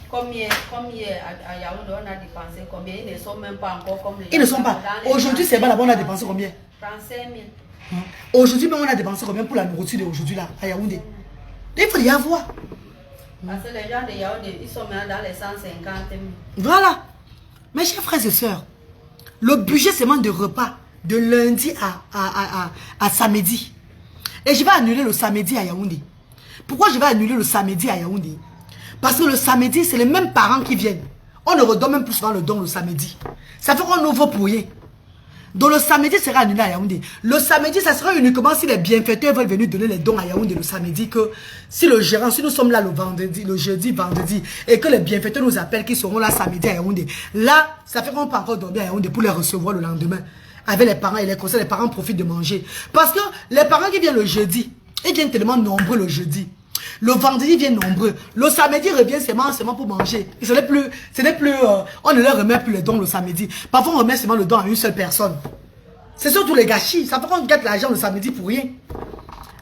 Comme hier à Yaoundé, on a dépensé combien? Ils ne sont même pas encore comme les... Ils ne sont pas. Aujourd'hui, c'est bon, là-bas, on a dépensé combien? 35 000. Aujourd'hui, même on a dépensé combien pour la nourriture d'aujourd'hui, là, à Yaoundé? Il faut y avoir. Parce que les gens de Yaoundé, ils sont maintenant dans les 150 000. Voilà. Mes chers frères et sœurs, le budget seulement de repas de lundi à samedi. Et je vais annuler le samedi à Yaoundé. Pourquoi je vais annuler le samedi à Yaoundé? Parce que le samedi, c'est les mêmes parents qui viennent. On ne redonne même plus souvent le don le samedi. Ça fait qu'on ouvre pour rien. Donc le samedi sera annulé à Yaoundé. Le samedi, ça sera uniquement si les bienfaiteurs veulent venir donner les dons à Yaoundé le samedi. Que si le gérant, si nous sommes là le vendredi, le jeudi, vendredi, et que les bienfaiteurs nous appellent qu'ils seront là samedi à Yaoundé. Là, ça fait qu'on peut encore dormir à Yaoundé pour les recevoir le lendemain. Avec les parents et les conseils, les parents profitent de manger. Parce que les parents qui viennent le jeudi, ils viennent tellement nombreux le jeudi. Le vendredi, ils viennent nombreux. Le samedi, revient seulement pour manger. Et ce n'est plus, on ne leur remet plus les dons le samedi. Parfois, on remet seulement le don à une seule personne. C'est surtout les gâchis. Ça fait qu'on gagne l'argent le samedi pour rien.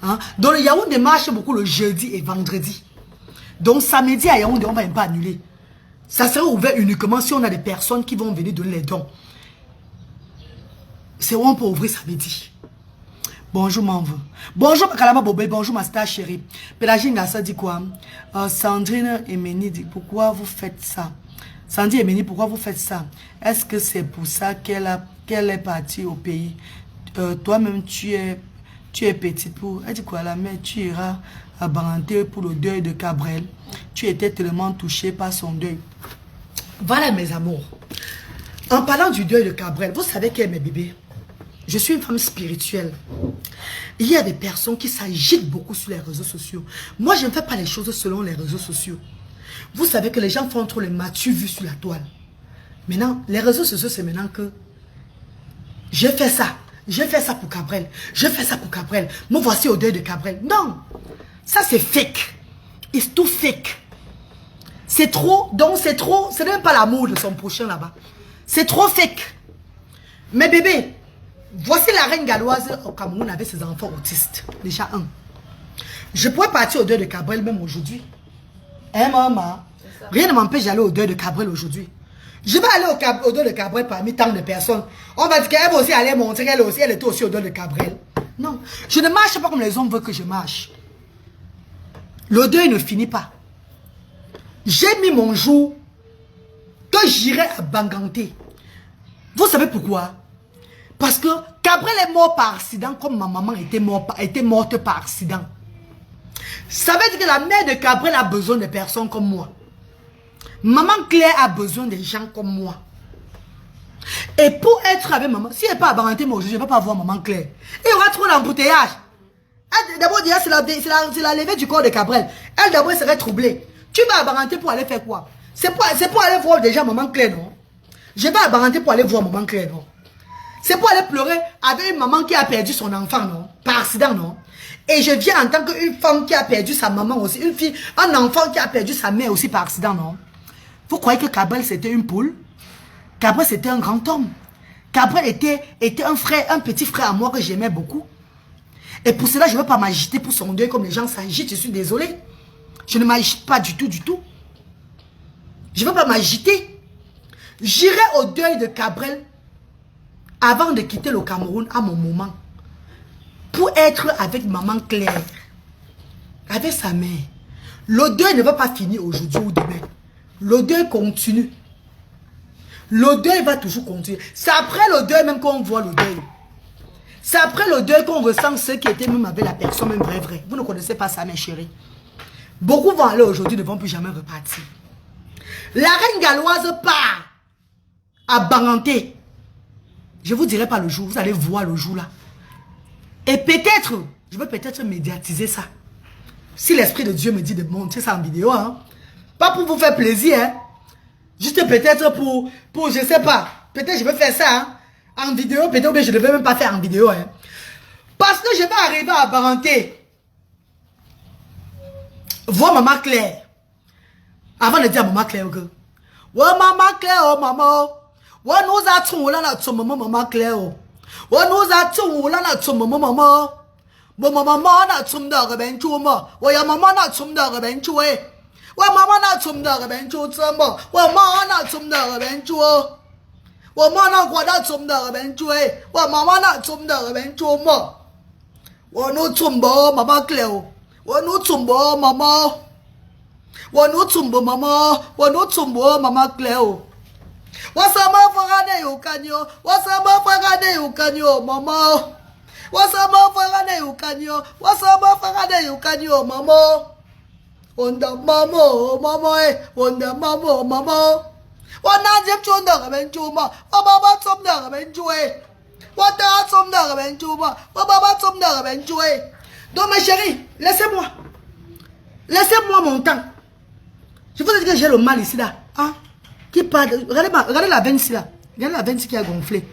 Hein? Donc, le Yaoundé marche beaucoup le jeudi et vendredi. Donc, samedi à Yaoundé, on ne va même pas annuler. Ça sera ouvert uniquement si on a des personnes qui vont venir donner les dons. C'est où on peut ouvrir samedi. Bonjour Manve. Bonjour Kalama Bobé, bonjour ma star chérie. Pélagie Ngassa dit quoi? Sandrine Emeni dit pourquoi vous faites ça? Sandrine Emeni, pourquoi vous faites ça? Est-ce que c'est pour ça qu'elle est partie au pays? Toi-même tu es petite pour... Elle dit quoi la mère? Tu iras à Baranté pour le deuil de Cabrel. Tu étais tellement touchée par son deuil. Voilà mes amours. En parlant du deuil de Cabrel, vous savez qui est mes bébés? Je suis une femme spirituelle. Il y a des personnes qui s'agitent beaucoup sur les réseaux sociaux. Moi, je ne fais pas les choses selon les réseaux sociaux. Vous savez que les gens font trop les m'as-tu vu sur la toile. Maintenant, les réseaux sociaux, c'est maintenant que je fais ça. Je fais ça pour Cabrel. Je fais ça pour Cabrel. Me voici au deuil de Cabrel. Non. Ça, c'est fake. It's too fake. C'est trop. Donc, c'est trop. Ce n'est même pas l'amour de son prochain là-bas. C'est trop fake. Mais bébé, voici la reine galloise au Cameroun avec ses enfants autistes. Déjà un. Je pourrais partir au deuil de Cabrel même aujourd'hui. Hein, maman? Rien ne m'empêche d'aller au deuil de Cabrel aujourd'hui. Je vais aller au deuil de Cabrel parmi tant de personnes. On va dire qu'elle va aussi aller montrer qu'elle aussi, elle était aussi au deuil de Cabrel. Non. Je ne marche pas comme les hommes veulent que je marche. Le deuil ne finit pas. J'ai mis mon jour que j'irai à Banganté. Vous savez pourquoi? Parce que Cabrel est mort par accident comme ma maman était morte par accident. Ça veut dire que la mère de Cabrel a besoin de personnes comme moi. Maman Claire a besoin de gens comme moi. Et pour être avec maman, si elle n'est pas à Baranté, moi aujourd'hui, je ne vais pas voir maman Claire. Il y aura trop d'embouteillage. D'abord, déjà, c'est la levée du corps de Cabrel. Elle, d'abord, serait troublée. Tu vas à Baranté pour aller faire quoi? C'est pour aller voir déjà maman Claire, non? Je vais à Baranté pour aller voir maman Claire, non? C'est pour aller pleurer avec une maman qui a perdu son enfant, non? Par accident, non? Et je viens en tant qu'une femme qui a perdu sa maman aussi. Une fille, un enfant qui a perdu sa mère aussi par accident, non? Vous croyez que Cabrel c'était une poule? Cabrel c'était un grand homme. Cabrel était un frère, un petit frère à moi que j'aimais beaucoup. Et pour cela, je ne veux pas m'agiter pour son deuil comme les gens s'agitent. Je suis désolée. Je ne m'agite pas du tout, du tout. Je ne veux pas m'agiter. J'irai au deuil de Cabrel avant de quitter le Cameroun à mon moment. Pour être avec maman Claire. avec sa mère. Le deuil ne va pas finir aujourd'hui ou demain. Le deuil continue. Le deuil va toujours continuer. C'est après le deuil même qu'on voit le deuil. C'est après le deuil qu'on ressent ce qui était même avec la personne, même vrai. Vous ne connaissez pas ça, mes chéris. Beaucoup vont aller aujourd'hui, ne vont plus jamais repartir. La reine galloise part à Banganté. Je ne vous dirai pas le jour, vous allez voir le jour là. Et peut-être, je vais peut-être médiatiser ça. Si l'Esprit de Dieu me dit de montrer ça en vidéo, hein. Pas pour vous faire plaisir, hein. Juste peut-être pour je ne sais pas, peut-être je vais faire ça hein, en vidéo, peut-être mais je ne vais même pas faire en vidéo. Hein. Parce que je vais arriver à Banganté. Voir maman Claire. Avant de dire à maman Claire que ouais maman Claire oh maman. Ouais nous attendons là notre maman Claire. Ouais nous attendons là notre maman. Bon maman na tsumda ben chuma. Ouais maman na tsumda ben chue. Ouais maman na tsumda ben chu tsamba. Ouais maman na tsumda ben chue. Ouais maman na kwa da tsumda ben chue. Ouais maman na tsumda ben chuma. Ouais nous tsumba maman Claire. Ouais nous tsumba maman. Ouais nous tsumba maman. Ouais nous tsumba maman Claire. Wasama fagane ukanyo. Wasama fagane ukanyo maman. Wasama fagane ukanyo. Wasama fagane ukanyo maman. Onda mamo mama eh. Onda mamo mama. Wana jem chonda ben chuma. Baba tsomda ben chue. Wata tsomda ben chuma. Baba tsomda ben chue. Donc mes chéris, laissez-moi. Laissez-moi mon temps. Je vous ai dit que j'ai le mal ici là. Hein? Qui parle. Regardez la veine ici là. Regardez la veine ici qui a gonflé.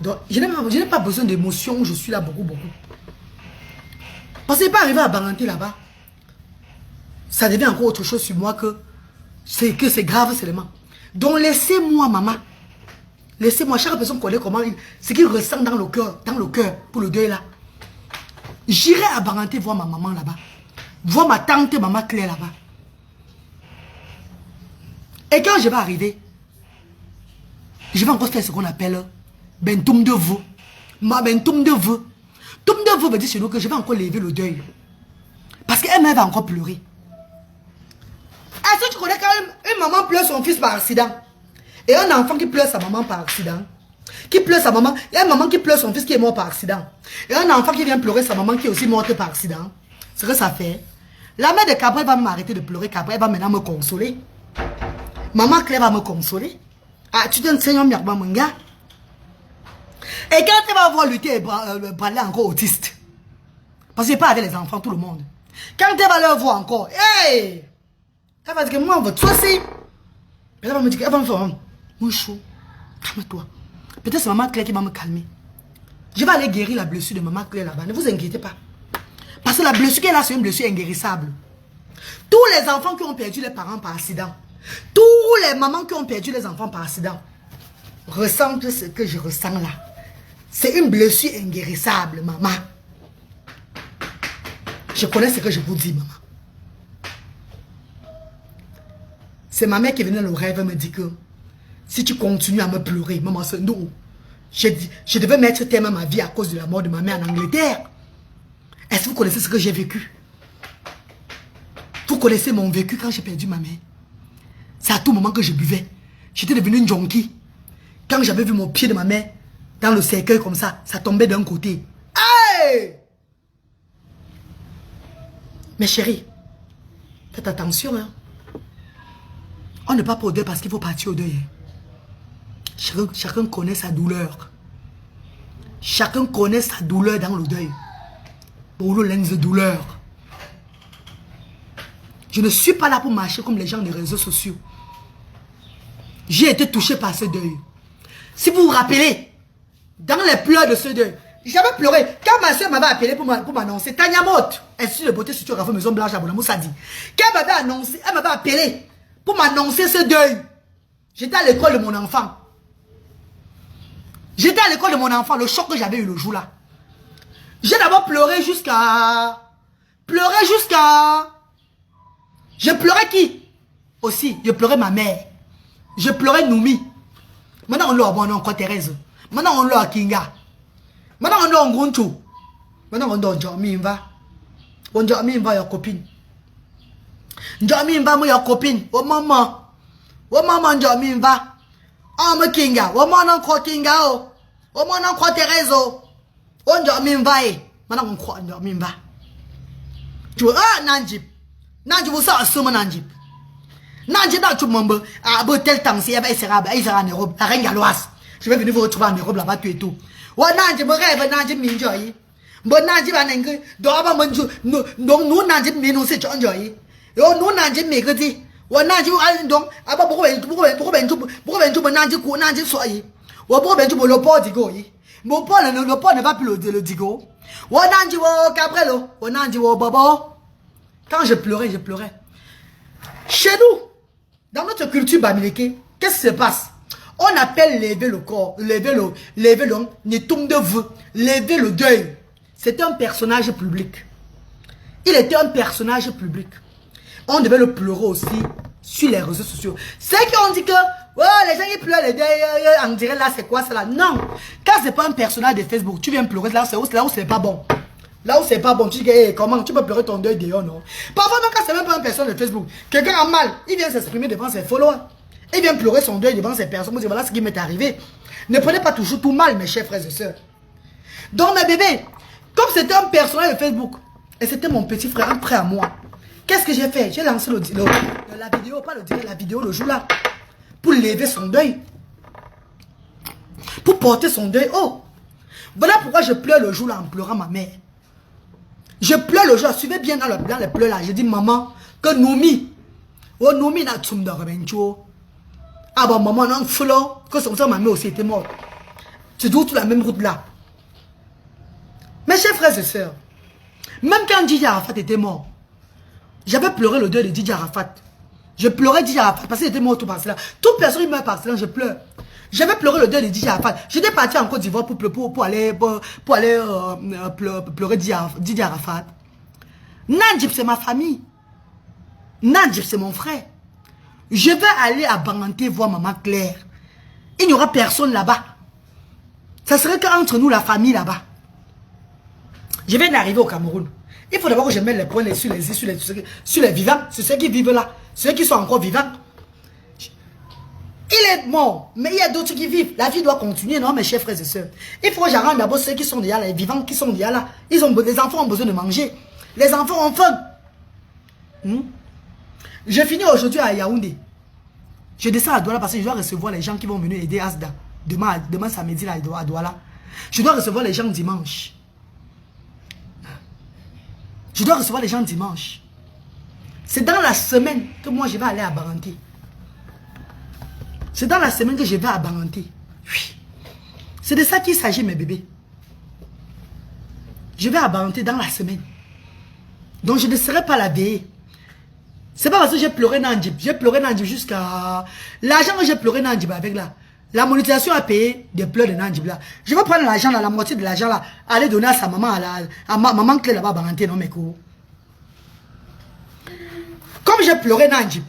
Donc, je n'ai pas besoin d'émotion. Je suis là beaucoup. Parce que c'est pas arrivé à Banganté là-bas. Ça devient encore autre chose sur moi que c'est grave seulement. Donc, laissez-moi, maman. Laissez-moi. Chaque personne connaît comment ce qu'il ressent dans le cœur pour le deuil là. J'irai à Banganté voir ma maman là-bas. Voir ma tante, maman Claire là-bas. Et quand je vais arriver, je vais encore faire ce qu'on appelle bentoum de vous. Ma bentoum de vous. Toum de vous veut dire chez nous que je vais encore lever le deuil. Parce qu'elle va encore pleurer. Est-ce que tu connais quand une maman pleure son fils par accident? Et un enfant qui pleure sa maman par accident? Qui pleure sa maman? Il y a une maman qui pleure son fils qui est mort par accident. Et un enfant qui vient pleurer sa maman qui est aussi morte par accident. Ce que ça fait. La mère de Cabra va m'arrêter de pleurer. Cabra va maintenant me consoler. Maman Claire va me consoler. Ah, tu t'enseignes mon gars. Et quand elle va voir lutter et parler encore autiste. Parce qu'il n'est pas avec les enfants, tout le monde. Quand elle va leur voir encore, hey! Elle va dire que moi, on va te saucer. Elle va me dire, elle va me faire, mon chou, calme-toi. Peut-être c'est maman Claire qui va me calmer. Je vais aller guérir la blessure de maman Claire là-bas. Ne vous inquiétez pas. Parce que la blessure qu'elle a, c'est une blessure inguérissable. Tous les enfants qui ont perdu les parents par accident, tous les mamans qui ont perdu les enfants par accident, ressentent ce que je ressens là. C'est une blessure inguérissable, maman. Je connais ce que je vous dis, maman. C'est ma mère qui venait dans le rêve et me dit que si tu continues à me pleurer, maman, c'est nous. Je devais mettre terme à ma vie à cause de la mort de ma mère en Angleterre. Est-ce que vous connaissez ce que j'ai vécu? Vous connaissez mon vécu quand j'ai perdu ma mère? C'est à tout moment que je buvais. J'étais devenue une junkie. Quand j'avais vu mon pied de ma mère dans le cercueil comme ça tombait d'un côté. Hey! Mes chéris, faites attention. Hein? On ne part pas au deuil parce qu'il faut partir au deuil. Chacun connaît sa douleur. Chacun connaît sa douleur dans le deuil. Pour le lens de douleur. Je ne suis pas là pour marcher comme les gens des réseaux sociaux. J'ai été touché par ce deuil. Si vous vous rappelez, dans les pleurs de ce deuil, j'avais pleuré. Quand ma soeur m'avait appelé pour m'annoncer, Tanya Mot, institut de beauté sur Rafa Maison Blanche à Bonamou Sadi. Quand elle m'avait annoncé, elle m'avait appelé pour m'annoncer ce deuil. J'étais à l'école de mon enfant. J'étais à l'école de mon enfant, le choc que j'avais eu le jour là. J'ai d'abord pleuré jusqu'à... Je pleurais qui? Aussi, je pleurais ma mère. Je pleurais Noumi. Maintenant on l'a encore Thérèse. Maintenant on l'a Kinga. Maintenant on l'a Ngunchu. Maintenant on l'a Jomimva. On dit, va your copine. Njami va moi your copine. Oh maman. Oh maman, Njami va. Oh me kinga. Oh maman, on kinga. Oh maman, on Thérèse. Oh Njami va. Maintenant, on croit Njami va. Tu vois, ah, Nanjib. Nanjib, vous savez, c'est mon Nanjib. Nanjib, là, tu m'en veux. Ah, bon, tel temps, si il sera en Europe. La reine galloise. Je vais venir vous retrouver en Europe là-bas, tout et tout. Ouais, Nanjib, mon rêve, Nanjib, m'enjoy. Bon, Nanjib, à n'engue. Doit mon Dieu. Nous, Nanjib, mais nous, c'est enjoy. Yo, nous, Nanjib, mais que dit. Ouais, Nanjib, donc, ah, bah, pourquoi Nanjib, Nanjib, soyez. Ouais, pourquoi le port digo. Mon port ne va plus le digo. Ouais, Nanjib, Cabrelo. Ouais, Nanjib, Bobo. Quand je pleurais. Chez nous, dans notre culture bamileke, qu'est-ce qui se passe? On appelle lever le corps, lever le deuil. C'était un personnage public. Il était un personnage public. On devait le pleurer aussi sur les réseaux sociaux. Ceux qui ont dit que ouais, les gens qui pleurent le deuil, on dirait là c'est quoi ça là? Non. Quand c'est pas un personnage de Facebook, tu viens pleurer là où c'est pas bon. Là où c'est pas bon, tu dis que hey, comment tu peux pleurer ton deuil dehors, non? Parfois, même quand c'est même pas une personne de Facebook, quelqu'un a mal, il vient s'exprimer devant ses followers. Il vient pleurer son deuil devant ses personnes. Vous dites, voilà ce qui m'est arrivé. Ne prenez pas toujours tout mal, mes chers frères et sœurs. Donc, mes bébés, comme c'était un personnage de Facebook, et c'était mon petit frère, un frère à moi, qu'est-ce que j'ai fait? J'ai lancé la vidéo, pas le direct, la vidéo le jour là, pour lever son deuil. Pour porter son deuil. Oh! Voilà pourquoi je pleure le jour là en pleurant ma mère. Je pleure le jour, suivez bien dans les pleurs là. Je dis, maman, que Noumi, oh Noumi n'a tsum de revencho. Ah bah maman, non, flot, que son ça, ma mère aussi était morte. C'est toujours la même route là. Mes chers frères et sœurs, même quand Didier Arafat était mort, j'avais pleuré le deuil de Didier Arafat. Je pleurais Didier Arafat parce qu'il était mort tout par cela. Toute personne qui meurt par cela, je pleure. J'avais pleuré le deuil de Didier Arafat. J'étais parti en Côte d'Ivoire pour aller pleurer Didier Arafat. Nanjib, c'est ma famille. Nanjib, c'est mon frère. Je vais aller à Banganté voir maman Claire. Il n'y aura personne là-bas. Ça serait qu'entre nous, la famille là-bas. Je viens d'arriver au Cameroun. Il faut d'abord que je mette les points sur les vivants, sur ceux qui vivent là, ceux qui sont encore vivants. Il est mort, mais il y a d'autres qui vivent. La vie doit continuer, non, mes chers frères et sœurs. Il faut que j'arrête d'abord ceux qui sont déjà là, les vivants qui sont déjà là. Les enfants ont besoin de manger. Les enfants ont faim. Je finis aujourd'hui à Yaoundé. Je descends à Douala parce que je dois recevoir les gens qui vont venir aider Asda. Demain samedi là, à Douala. Je dois recevoir les gens dimanche. Je dois recevoir les gens dimanche. C'est dans la semaine que moi je vais aller à Baranté. C'est dans la semaine que je vais à Baranté. Oui. C'est de ça qu'il s'agit, mes bébés. Je vais à Baranté dans la semaine. Donc je ne serai pas la veille. C'est pas parce que j'ai pleuré Nanjib. J'ai pleuré Nanjib jusqu'à... L'argent que j'ai pleuré Nanjib avec là. La monétisation a payé des pleurs de Nanjib là. Je vais prendre l'argent là, la moitié de l'argent là. Aller donner à sa maman, à maman clé là-bas à Baranté, non mes coups. Comme j'ai pleuré Nanjib.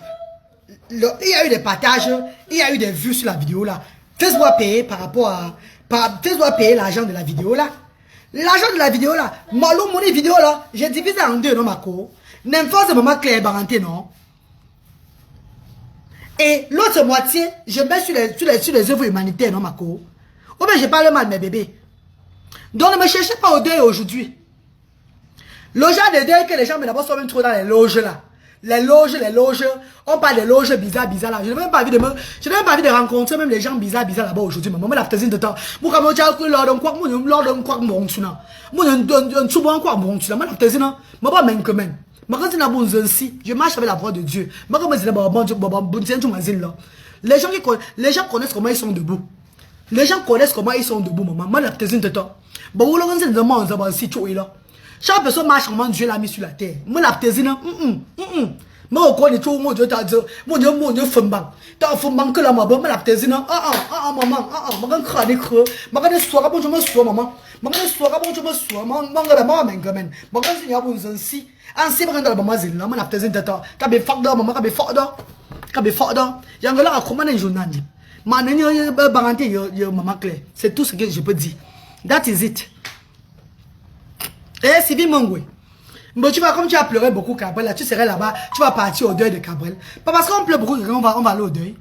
Il y a eu des partages, il y a eu des vues sur la vidéo là. Facebook a payé par rapport à... Facebook a payé l'argent de la vidéo là. L'argent de la vidéo là. Malou, mon vidéo là. J'ai divisé en deux, non ma co. N'importe maman Claire Baranté, non. Et l'autre moitié, je mets sur les œuvres humanitaires, non ma co. Ou bien je parle mal de mes bébés. Donc ne me cherchez pas au deuil aujourd'hui. Le genre de deuil que les gens me d'abord sont même trop dans les loges là. Les loges, on parle des loges bizarres là. Je n'ai même pas envie de rencontrer même les gens bizarres là-bas aujourd'hui. Maman, la petite de temps. Moi, quand je dis l'ordre quoi, moi, l'ordre quoi, mon tu n'as. Moi, un souvent quoi, mon tu n'as. Moi, la petite non. Moi, pas même que même. Moi, quand je marche avec la voix de Dieu. Moi, quand je dis les gens connaissent comment ils sont debout. Les gens connaissent comment ils sont debout, maman. Moi, la petite de temps. Bon, vous l'avez dit, moi, on si tu es là. Chaque personne marche comment Dieu l'a mis sur la terre. Moi, la petite, non. Moi, on connaît tout, moi, Dieu t'a dit, moi, Dieu, fembang. T'as un fembang que la maman, la petite, non. Maman, maman, crâne creux. Maman, ne sois pas bon, je me sois, maman. Maman, ne sois pas bon, je me sois. Maman, maman, maman, maman, si y a bon, ainsi. Ainsi, maman, dans la maman, zil, la petite, t'as. T'as bien fort, maman, t'as bien fort, t'as bien fort, y'a un gars là, comment un journal, maman, Baranté, maman Claire. C'est tout ce que je peux dire. That is it. Eh, c'est bien mon goût. Bon, tu vas, comme tu as pleuré beaucoup Cabrel, là, tu serais là-bas, tu vas partir au deuil de Cabrel. Pas parce qu'on pleure beaucoup on va aller au deuil.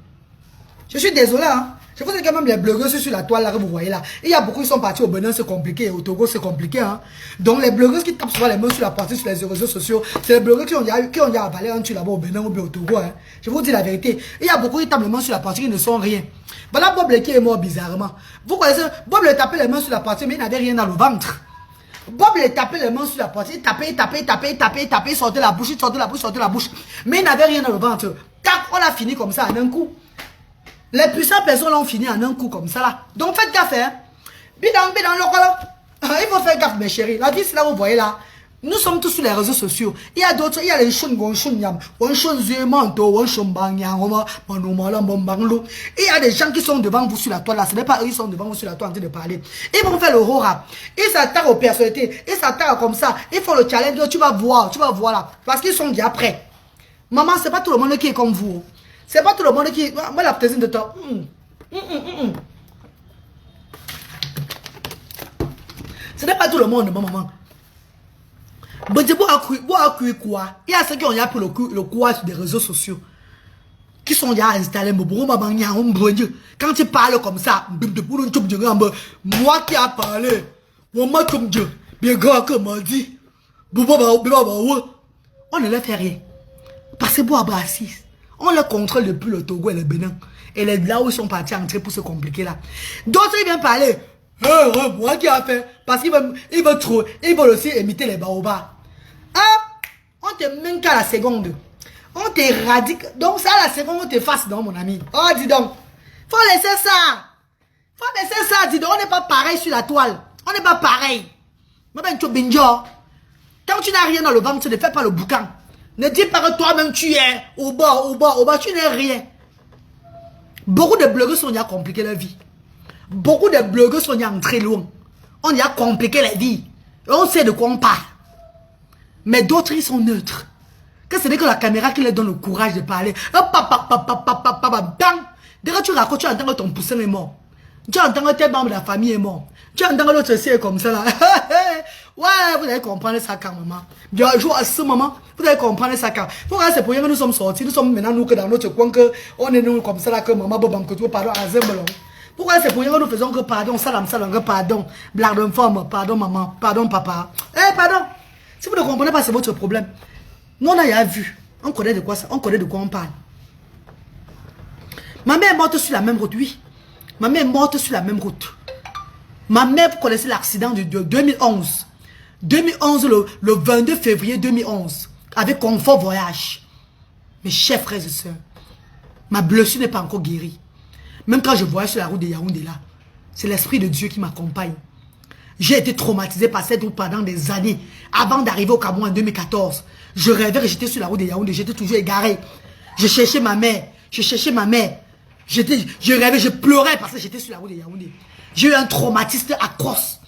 Je suis désolé, hein. Je vous dis quand même les blogueurs sur la toile là que vous voyez là. Il y a beaucoup qui sont partis au Bénin, c'est compliqué. Au Togo, c'est compliqué, hein. Donc les blogueurs qui tapent souvent les mains sur la partie sur les réseaux sociaux, c'est les blogueurs qui ont déjà avalé un tue là-bas au Bénin ou bien au Togo, hein. Je vous dis la vérité. Il y a beaucoup qui tapent les mains sur la partie qui ne sont rien. Voilà Bob qui est mort bizarrement. Vous connaissez, Bob le tapait les mains sur la partie, mais il n'avait rien dans le ventre. Bob le tapait les mains sur la partie, il tapait, sortait la bouche, sortait la bouche. Mais il n'avait rien dans le ventre. Tac, on a fini comme ça en un coup. Les puissantes personnes l'ont fini en un coup comme ça là. Donc faites gaffe, hein. Bidang, là. Il faut faire gaffe, mes chéris. La vie, c'est là où vous voyez là. Nous sommes tous sur les réseaux sociaux. Il y a d'autres, il y a les choses, il y a des gens qui sont devant vous sur la toile là. Ce n'est pas eux qui sont devant vous sur la toile en train de parler. Ils vont faire le horror. Ils s'attaquent aux personnalités. Ils s'attaquent comme ça. Ils font le challenge. Tu vas voir là. Parce qu'ils sont déjà prêts. Maman, c'est pas tout le monde qui est comme vous. C'est pas tout le monde qui... Moi, la plaisir de toi. Ce n'est pas tout le monde, maman. Mais tu vois quoi? Il y a ceux qui ont appris le quoi sur des réseaux sociaux. Qui sont déjà installés. Quand tu parles comme ça, moi qui a parlé, bien grand que m'a dit, on ne leur fait rien. Parce que Bois assis. On le contrôle depuis le Togo et le Bénin. Et les là où ils sont partis entrer pour se compliquer là. D'autres ils viennent parler. Moi qui a fait. Parce qu'ils veulent aussi imiter les baobabs. On te met qu'à la seconde. On t'éradique. Donc ça à la seconde on te fasse non mon ami. Oh dis donc. Faut laisser ça. Dis donc on n'est pas pareil sur la toile. On n'est pas pareil. Quand tu n'as rien dans le ventre, tu ne fais pas le boucan. Ne dis pas que toi-même tu es au bas, tu n'es rien. Beaucoup de blogueurs sont déjà compliqués la vie. Beaucoup de blogueurs sont déjà très loin. On y a compliqué la vie. Et on sait de quoi on parle. Mais d'autres, ils sont neutres. Que ce n'est que la caméra qui leur donne le courage de parler. Dès que tu racontes, tu entends que ton poussin est mort. Tu entends que tes membres de la famille est mort. Tu entends que l'autre c'est comme ça là. Ouais, vous allez comprendre ça quand maman. Bien, jour à ce moment, vous allez comprendre ça quand. Pourquoi c'est pour rien que nous sommes sortis. Nous sommes maintenant nous que dans notre coin que on est nous comme ça là que maman bobam que tu pardon à Zembolon. Pourquoi c'est pour rien que nous faisons que pardon, salam, que pardon, blague de forme, pardon maman, pardon papa. Pardon. Si vous ne comprenez pas, c'est votre problème. Nous on a déjà vu. On connaît de quoi ça, on connaît de quoi on parle. Ma mère est morte sur la même route, oui. Ma mère est morte sur la même route. Ma mère, vous connaissez l'accident de 2011. 2011, le 22 février 2011. Avec Confort Voyage. Mes chers frères et sœurs. Ma blessure n'est pas encore guérie. Même quand je voyage sur la route de Yaoundé là. C'est l'Esprit de Dieu qui m'accompagne. J'ai été traumatisé par cette route pendant des années. Avant d'arriver au Cameroun en 2014. Je rêvais que j'étais sur la route de Yaoundé. J'étais toujours égaré. Je cherchais ma mère. Je rêvais, je pleurais parce que j'étais sur la route de Yaoundé. J'ai eu un traumatisme atroce.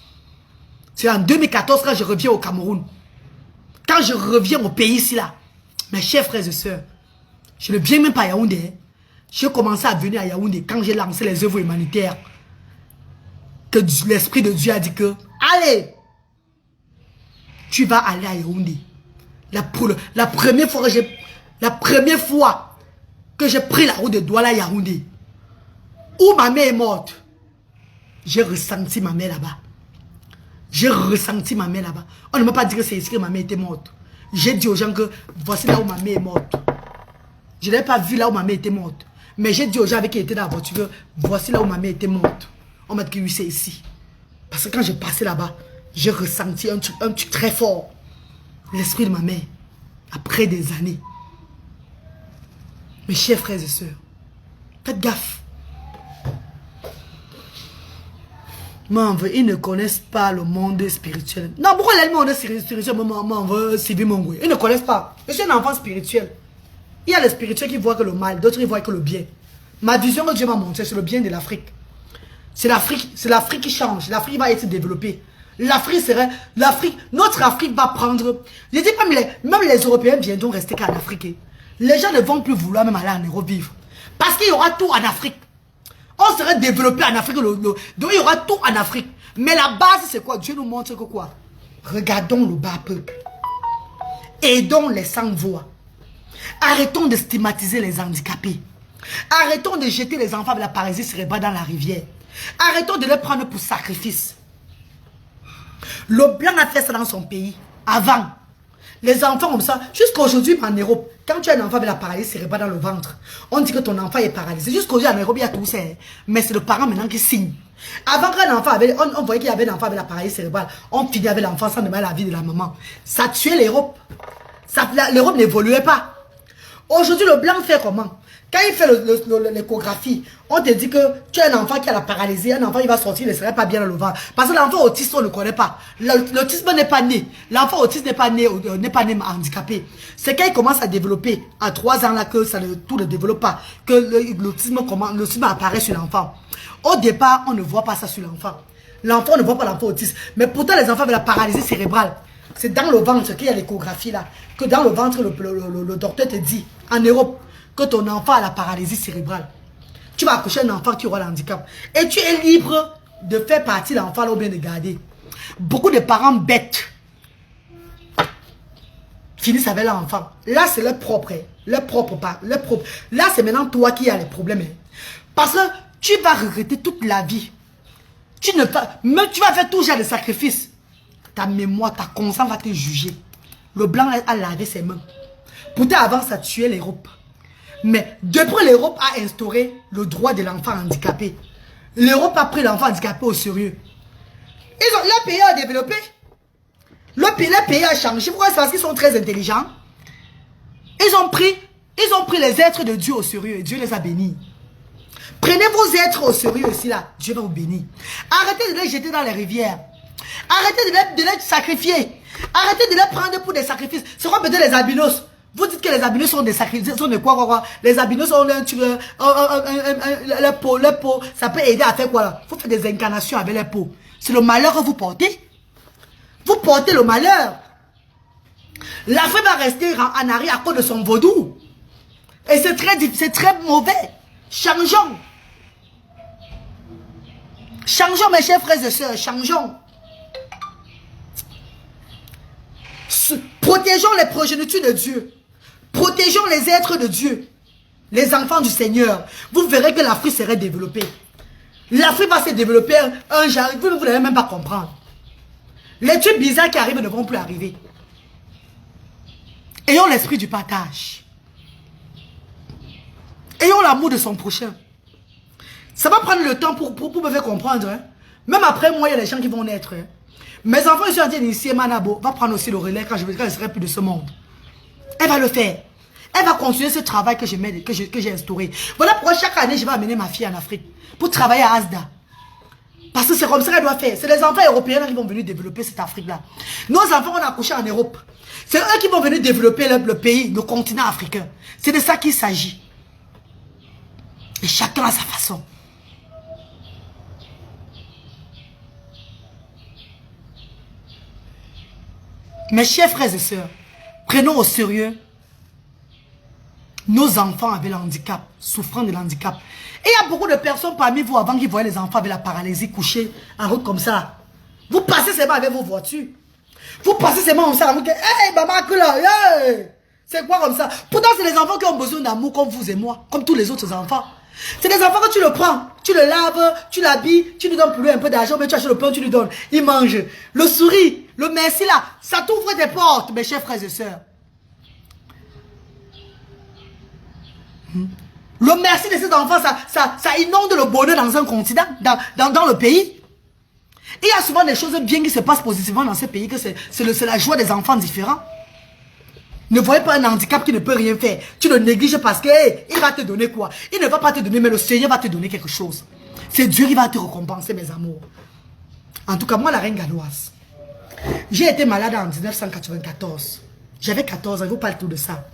C'est en 2014 quand je reviens au Cameroun. Quand je reviens au pays ici là. Mes chers frères et sœurs. Je ne viens même pas à Yaoundé. J'ai commencé à venir à Yaoundé quand j'ai lancé les œuvres humanitaires. Que l'Esprit de Dieu a dit que, allez, tu vas aller à Yaoundé. La première fois que j'ai pris la route de Douala à Yaoundé, où ma mère est morte, j'ai ressenti ma mère là-bas. On ne m'a pas dit que c'est ici que ma mère était morte. J'ai dit aux gens que voici là où ma mère est morte. Je n'ai pas vu là où ma mère était morte. Mais j'ai dit aux gens avec qui étaient dans la voiture que voici là où ma mère était morte. On m'a dit que oui, c'est ici. Parce que quand j'ai passé là-bas, j'ai ressenti un truc très fort. L'esprit de ma mère. Après des années. Mes chers frères et sœurs, faites gaffe. Ils ne connaissent pas le monde spirituel. Non, pourquoi le monde spirituel, ils ne connaissent pas. Je suis un enfant spirituel. Il y a les spirituels qui voient que le mal, d'autres qui voient que le bien. Ma vision que Dieu m'a montrée, c'est le bien de l'Afrique. C'est l'Afrique qui change. L'Afrique va être développée. Notre Afrique va prendre... Je dis même les Européens viendront rester qu'en Afrique. Les gens ne vont plus vouloir même aller en Europe vivre. Parce qu'il y aura tout en Afrique. On serait développé en Afrique. Donc il y aura tout en Afrique. Mais la base, c'est quoi? Dieu nous montre que quoi? Regardons le bas peuple. Aidons les sans-voix. Arrêtons de stigmatiser les handicapés. Arrêtons de jeter les enfants de la paralysie cérébrale dans la rivière. Arrêtons de les prendre pour sacrifice. Le blanc a fait ça dans son pays. Avant. Les enfants comme ça, jusqu'à aujourd'hui en Europe, quand tu as un enfant avec la paralysie cérébrale dans le ventre, on dit que ton enfant est paralysé. Jusqu'à aujourd'hui en Europe, il y a tout ça. Mais c'est le parent maintenant qui signe. Avant qu'un enfant avait, on voyait qu'il y avait un enfant avec la paralysie cérébrale, on finit avec l'enfant sans demander la vie de la maman. Ça tuait l'Europe. L'Europe n'évoluait pas. Aujourd'hui, le blanc fait comment? Quand il fait l'échographie, on te dit que tu as un enfant qui a la paralysie, un enfant il va sortir, il ne serait pas bien dans le ventre. Parce que l'enfant autiste, on ne connaît pas. L'autisme n'est pas né. L'enfant autiste n'est pas né handicapé. C'est quand il commence à développer, à 3 ans là, que tout ne développe pas, que l'autisme apparaît sur l'enfant. Au départ, on ne voit pas ça sur l'enfant. L'enfant ne voit pas l'enfant autiste. Mais pourtant, les enfants avec la paralysie cérébrale, c'est dans le ventre qu'il y a l'échographie là. Que dans le ventre, le docteur te dit, en Europe, que ton enfant a la paralysie cérébrale. Tu vas accoucher un enfant qui aura l'handicap. Et tu es libre de faire partie de l'enfant ou bien de garder. Beaucoup de parents bêtes finissent avec l'enfant. Là, c'est leur propre. Leur propre. Là, c'est maintenant toi qui as les problèmes. Parce que tu vas regretter toute la vie. Tu vas faire tout genre de sacrifices. Ta mémoire, ta conscience va te juger. Le blanc a lavé ses mains. Pourtant, avant, ça tuait l'Europe. Mais depuis l'Europe a instauré le droit de l'enfant handicapé. L'Europe a pris l'enfant handicapé au sérieux. Le pays a développé. Le pays a changé. Pourquoi? C'est parce qu'ils sont très intelligents. Ils ont pris les êtres de Dieu au sérieux. Et Dieu les a bénis. Prenez vos êtres au sérieux aussi là. Dieu va vous bénir. Arrêtez de les jeter dans les rivières. Arrêtez de les sacrifier. Arrêtez de les prendre pour des sacrifices. C'est quoi peut-être les albinos? Vous dites que les albinos sont des sacrifices, sont de quoi? Les albinos sont les peaux, ça peut aider à faire quoi là? Vous faites des incarnations avec les peaux. C'est le malheur que vous portez. Vous portez le malheur. L'Afrique va rester en arrière à cause de son vaudou. Et c'est très mauvais. Changeons. Changeons mes chers frères et sœurs, changeons. Protégeons les progénitures de Dieu. Protégeons les êtres de Dieu. Les enfants du Seigneur. Vous verrez que l'Afrique serait développée. L'Afrique va se développer un genre. Vous n'allez même pas comprendre. Les trucs bizarres qui arrivent ne vont plus arriver. Ayons l'esprit du partage. Ayons l'amour de son prochain. Ça va prendre le temps pour me faire comprendre. Hein. Même après moi, il y a des gens qui vont naître. Hein. Mes enfants, ils sont en train d'initier Manabo. Va prendre aussi le relais quand je ne serai plus de ce monde. Elle va le faire. Elle va continuer ce travail que j'ai instauré. Voilà pourquoi chaque année, je vais amener ma fille en Afrique. Pour travailler à Asda. Parce que c'est comme ça qu'elle doit faire. C'est les enfants européens qui vont venir développer cette Afrique-là. Nos enfants, on a accouché en Europe. C'est eux qui vont venir développer le pays, le continent africain. C'est de ça qu'il s'agit. Et chacun à sa façon. Mes chers frères et sœurs, prenons au sérieux nos enfants avec le handicap, souffrant de l'handicap. Et il y a beaucoup de personnes parmi vous avant qui voyaient les enfants avec la paralysie couchés en route comme ça. Vous passez seulement avec vos voitures. Vous passez seulement comme ça. Vous dites, hey, maman, hey! C'est quoi comme ça? Pourtant, c'est les enfants qui ont besoin d'amour comme vous et moi, comme tous les autres enfants. C'est des enfants que tu le prends, tu le laves, tu l'habilles, tu lui donnes pour lui un peu d'argent, mais tu achètes le pain, tu lui donnes. Il mange. Le souris, le merci là, ça t'ouvre des portes, mes chers frères et sœurs. Le merci de ces enfants, ça inonde le bonheur dans un continent, dans le pays. Et il y a souvent des choses bien qui se passent positivement dans ces pays, que c'est la joie des enfants différents. Ne voyez pas un handicap qui ne peut rien faire. Tu le négliges parce que il va te donner quoi? Il ne va pas te donner, mais le Seigneur va te donner quelque chose. C'est Dieu qui va te récompenser, mes amours. En tout cas, moi, la reine galloise, j'ai été malade en 1994. J'avais 14 ans, il ne faut pas le tout de ça.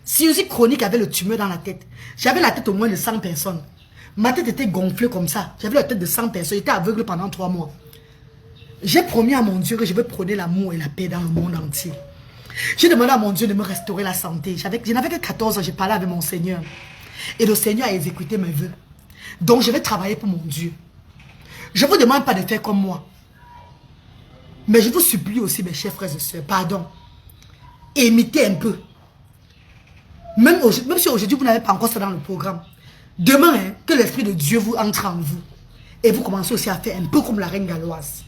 Cirrhose chronique avait le tumeur dans la tête. J'avais la tête au moins de 100 personnes. Ma tête était gonflée comme ça. J'avais la tête de 100 personnes. J'étais aveugle pendant 3 mois. J'ai promis à mon Dieu que je vais prôner l'amour et la paix dans le monde entier. J'ai demandé à mon Dieu de me restaurer la santé. Je n'avais que 14 ans, j'ai parlé avec mon Seigneur. Et le Seigneur a exécuté mes vœux. Donc je vais travailler pour mon Dieu. Je ne vous demande pas de faire comme moi. Mais je vous supplie aussi, mes chers frères et sœurs, pardon. imitez un peu. Même si aujourd'hui vous n'avez pas encore ça dans le programme, demain, hein, que l'Esprit de Dieu vous entre en vous. Et vous commencez aussi à faire un peu comme la reine galloise.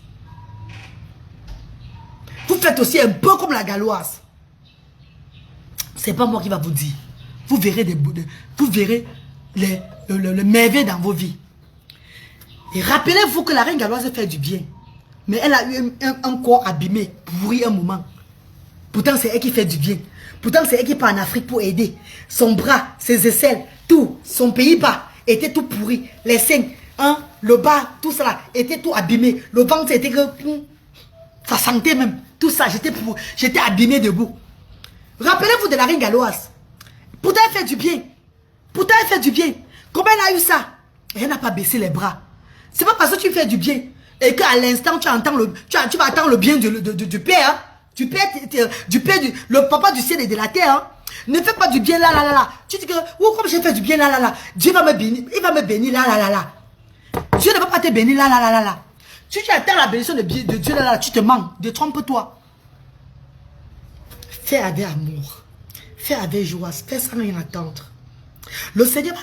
Vous faites aussi un peu comme la galloise. C'est pas moi qui va vous dire. Vous verrez le merveille dans vos vies. Et rappelez-vous que la reine galloise fait du bien. Mais elle a eu un corps abîmé, pourri un moment. Pourtant, c'est elle qui fait du bien. Pourtant, c'est elle qui part en Afrique pour aider. Son bras, ses aisselles, tout, son pays-bas était tout pourri. Les seins, hein, le bas, tout ça était tout abîmé. Le ventre était que... ça sentait même. Tout ça, j'étais abîmé debout. Rappelez-vous de la reine galloise. Pourtant, elle fait du bien. Pourtant, elle fait du bien. Comment elle a eu ça? Elle n'a pas baissé les bras. C'est pas parce que tu fais du bien et qu'à l'instant, tu vas attendre le bien du Père. Hein? Du Père, le papa du ciel et de la terre. Hein? Ne fais pas du bien là, là, là, là. Tu dis que, oh, comme j'ai fait du bien là, là, là. Dieu va me bénir. Il va me bénir là, là, là, là. Dieu ne va pas te bénir là, là, là, là, là. Si tu attends la bénédiction de Dieu là, là, tu te mens. Détrompe-toi. Fais avec amour. Fais avec joie. Fais sans rien attendre. Le Seigneur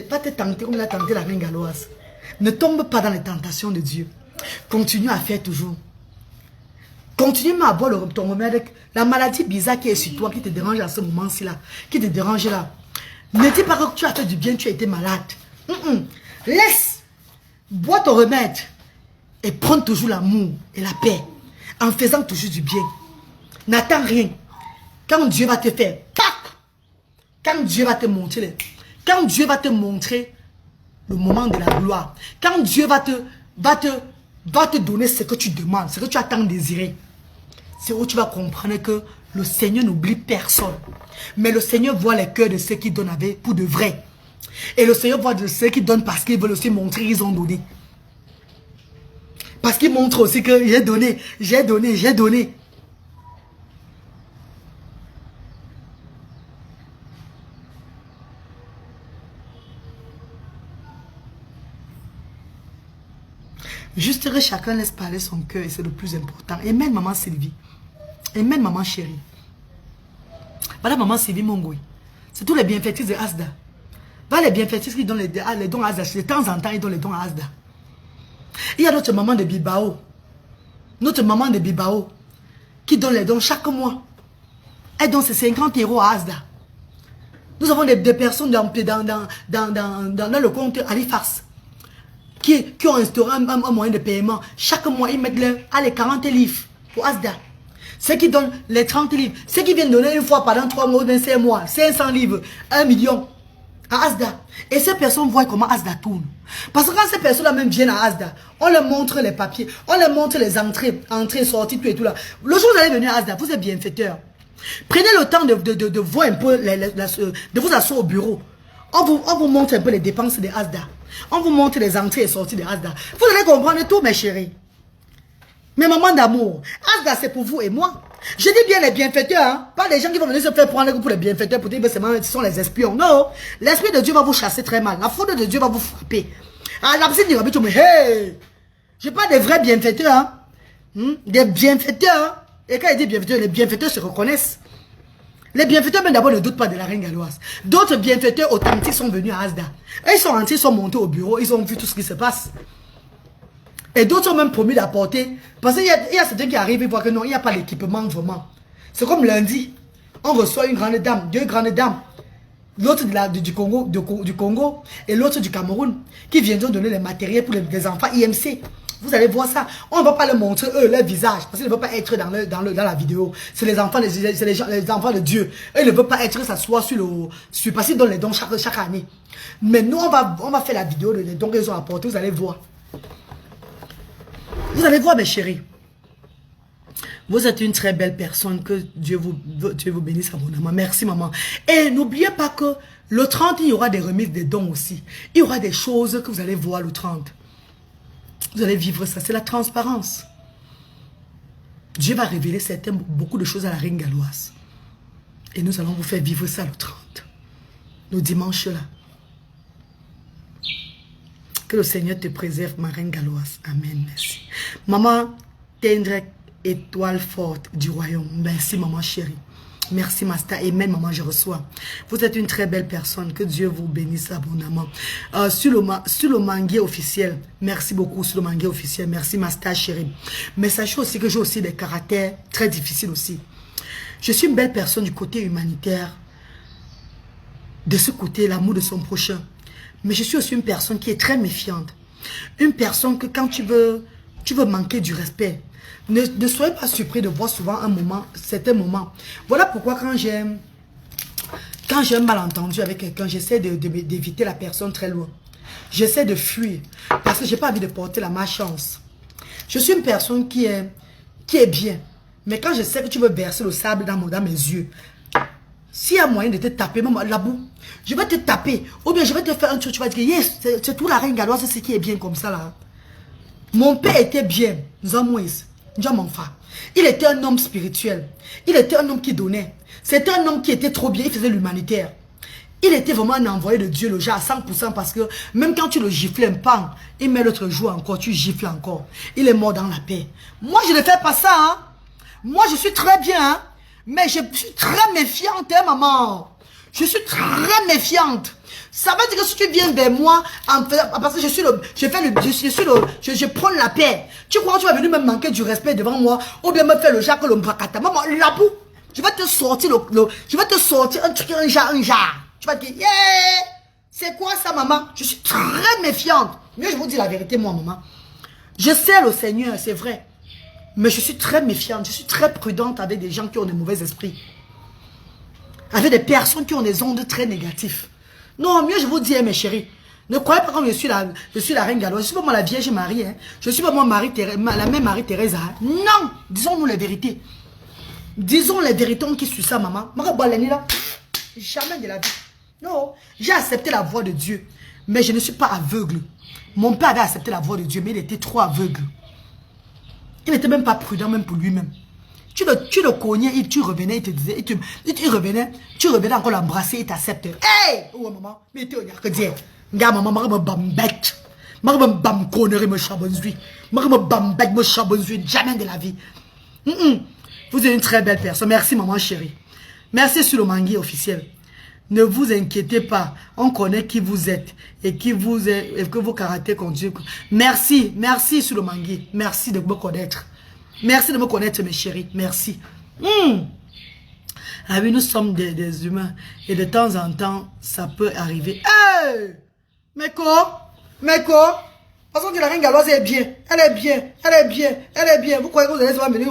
va te tenter comme il a tenté la reine galloise. Ne tombe pas dans les tentations de Dieu. Continue à faire toujours. Continue à boire ton remède. La maladie bizarre qui est sur toi, qui te dérange à ce moment-ci là, qui te dérange là. Ne dis pas que tu as fait du bien, tu as été malade. Laisse. Bois ton remède. Et prends toujours l'amour et la paix. En faisant toujours du bien. N'attends rien. Quand Dieu va te faire, quand Dieu va te montrer, quand Dieu va te montrer le moment de la gloire, quand Dieu va te donner ce que tu demandes, ce que tu as tant désiré, c'est où tu vas comprendre que le Seigneur n'oublie personne. Mais le Seigneur voit les cœurs de ceux qui donnent avec pour de vrai. Et le Seigneur voit de ceux qui donnent parce qu'ils veulent aussi montrer qu'ils ont donné. Parce qu'ils montrent aussi que j'ai donné, j'ai donné, j'ai donné. Juste que chacun laisse parler son cœur et c'est le plus important. Et même maman Sylvie. Et même maman chérie. Voilà maman Sylvie Mongoui. C'est tous les bienfaiteurs de Asda. Voilà les bienfaiteurs qui donnent les dons à Asda. De temps en temps, ils donnent les dons à Asda. Il y a notre maman de Bibao. Notre maman de Bibao. Qui donne les dons chaque mois. Elle donne ses 50 € à Asda. Nous avons des personnes dans le compte Alifars. Qui ont instauré un moyen de paiement. Chaque mois, ils mettent les 40 livres pour Asda. Ceux qui donnent les 30 livres. Ceux qui viennent donner une fois pendant 3 mois, 25 mois, 500 livres, 1 million à Asda. Et ces personnes voient comment Asda tourne. Parce que quand ces personnes-là même viennent à Asda, on leur montre les papiers, on leur montre les entrées, sorties, tout et tout là. Le jour où vous allez venir à Asda, vous êtes bienfaiteur. Prenez le temps de voir un peu, de vous asseoir au bureau. On vous montre un peu les dépenses de Asda. On vous montre les entrées et sorties de Asda. Vous allez comprendre tout, mes chéris. Mes mamans d'amour. Asda, c'est pour vous et moi. Je dis bien les bienfaiteurs, hein. Pas les gens qui vont venir se faire prendre pour les bienfaiteurs pour dire que ce sont les espions. Non. L'esprit de Dieu va vous chasser très mal. La faute de Dieu va vous frapper. Ah, la petite dit, mais hey! Je pas des vrais bienfaiteurs, hein. Des bienfaiteurs, hein. Et quand il dit bienfaiteurs, les bienfaiteurs se reconnaissent. Les bienfaiteurs, même d'abord, ne doutent pas de la reine galloise. D'autres bienfaiteurs authentiques sont venus à Asda. Et ils sont rentrés, ils sont montés au bureau, ils ont vu tout ce qui se passe. Et d'autres ont même promis d'apporter. Parce qu'il y a certains qui arrivent et voient que non, il n'y a pas l'équipement vraiment. C'est comme lundi. On reçoit une grande dame, 2 grandes dames. L'autre du Congo et l'autre du Cameroun. Qui viendront donner les matériels pour les enfants IMC. Vous allez voir ça. On ne va pas leur montrer eux, leur visage. Parce qu'ils ne veulent pas être dans la vidéo. C'est les enfants, les enfants de Dieu. Eux, ils ne veulent pas être que ça soit sur parce qu'ils donnent les dons chaque année. Mais nous, on va faire la vidéo des dons qu'ils ont apportés. Vous allez voir. Vous allez voir, mes chéris. Vous êtes une très belle personne. Que Dieu vous bénisse abondamment. Merci, maman. Et n'oubliez pas que le 30, il y aura des remises des dons aussi. Il y aura des choses que vous allez voir le 30. Vous allez vivre ça. C'est la transparence. Dieu va révéler beaucoup de choses à la reine galloise. Et nous allons vous faire vivre ça le 30. Le dimanche là. Que le Seigneur te préserve, ma reine galloise. Amen. Merci. Maman, tendre étoile forte du royaume. Merci, maman chérie. Merci, Master. Amen, maman, je reçois. Vous êtes une très belle personne. Que Dieu vous bénisse abondamment. Sur le manguier officiel, merci beaucoup, sur le manguier officiel. Merci, Master, chérie. Mais sachez aussi que j'ai aussi des caractères très difficiles aussi. Je suis une belle personne du côté humanitaire. De ce côté, l'amour de son prochain. Mais je suis aussi une personne qui est très méfiante. Une personne que quand tu veux manquer du respect, ne soyez pas surpris de voir souvent certains moments. Voilà pourquoi quand j'ai un malentendu avec quelqu'un, j'essaie d'éviter la personne très loin. J'essaie de fuir parce que je n'ai pas envie de porter la malchance. Je suis une personne qui est bien. Mais quand je sais que tu veux verser le sable dans mes yeux, s'il y a moyen de te taper, même la boue, je vais te taper. Ou bien je vais te faire un truc, tu vas dire, yes, c'est tout la reine galloise, c'est ce qui est bien comme ça là. Mon père était bien, Moïse, mon frère. Il était un homme spirituel. Il était un homme qui donnait. C'était un homme qui était trop bien, il faisait l'humanitaire. Il était vraiment un envoyé de Dieu, le genre à 100%, parce que même quand tu le gifles un pan, il met l'autre jour encore, tu gifles encore. Il est mort dans la paix. Moi, je ne fais pas ça, hein. Moi, je suis très bien, hein. Mais je suis très méfiante, hein, maman. Je suis très méfiante. Ça veut dire que si tu viens vers moi, parce que je prends la paix. Tu crois que tu vas venir me manquer du respect devant moi, ou bien me faire le Jacques le Mbrakata. Maman, la boue. Je vais te sortir je vais te sortir un truc, un jar. Tu vas te dire, yeah, c'est quoi ça, maman? Je suis très méfiante. Mais je vous dis la vérité, moi, maman. Je sais le Seigneur, c'est vrai. Mais je suis très méfiante, je suis très prudente avec des gens qui ont des mauvais esprits. Avec des personnes qui ont des ondes très négatives. Non, mieux je vous dis, mes chéris, ne croyez pas que je suis la reine galloise. Je suis pas moi la Vierge Marie. Hein. Je suis pas moi la même Marie-Thérèse. Hein. Non, disons-nous les vérités. Disons les vérités qui suit ça, maman. Jamais de la vie. Non, j'ai accepté la voix de Dieu. Mais je ne suis pas aveugle. Mon père avait accepté la voix de Dieu, mais il était trop aveugle. Il n'était même pas prudent, même pour lui-même. Tu le cognais, tu revenais, il te disait, tu revenais encore l'embrasser, il t'accepte. Hey! Oh, maman, mais tu que dire. Regarde, maman, je me bambette. Je me bam connerie, me chabonzui. Je me bambette, me chabonzui. Jamais de la vie. Vous êtes une très belle personne. Merci, maman chérie. Merci sur le manguier officiel. Ne vous inquiétez pas. On connaît qui vous êtes et que vos caractères continuent. Merci, merci sur le manguier. Merci de me connaître. Merci de me connaître, mes chéris. Merci. Ah oui, nous sommes des humains. Et de temps en temps, ça peut arriver. Hey! Meko! Parce que la reine galloise est bien. Elle est bien. Vous croyez que vous allez se venir?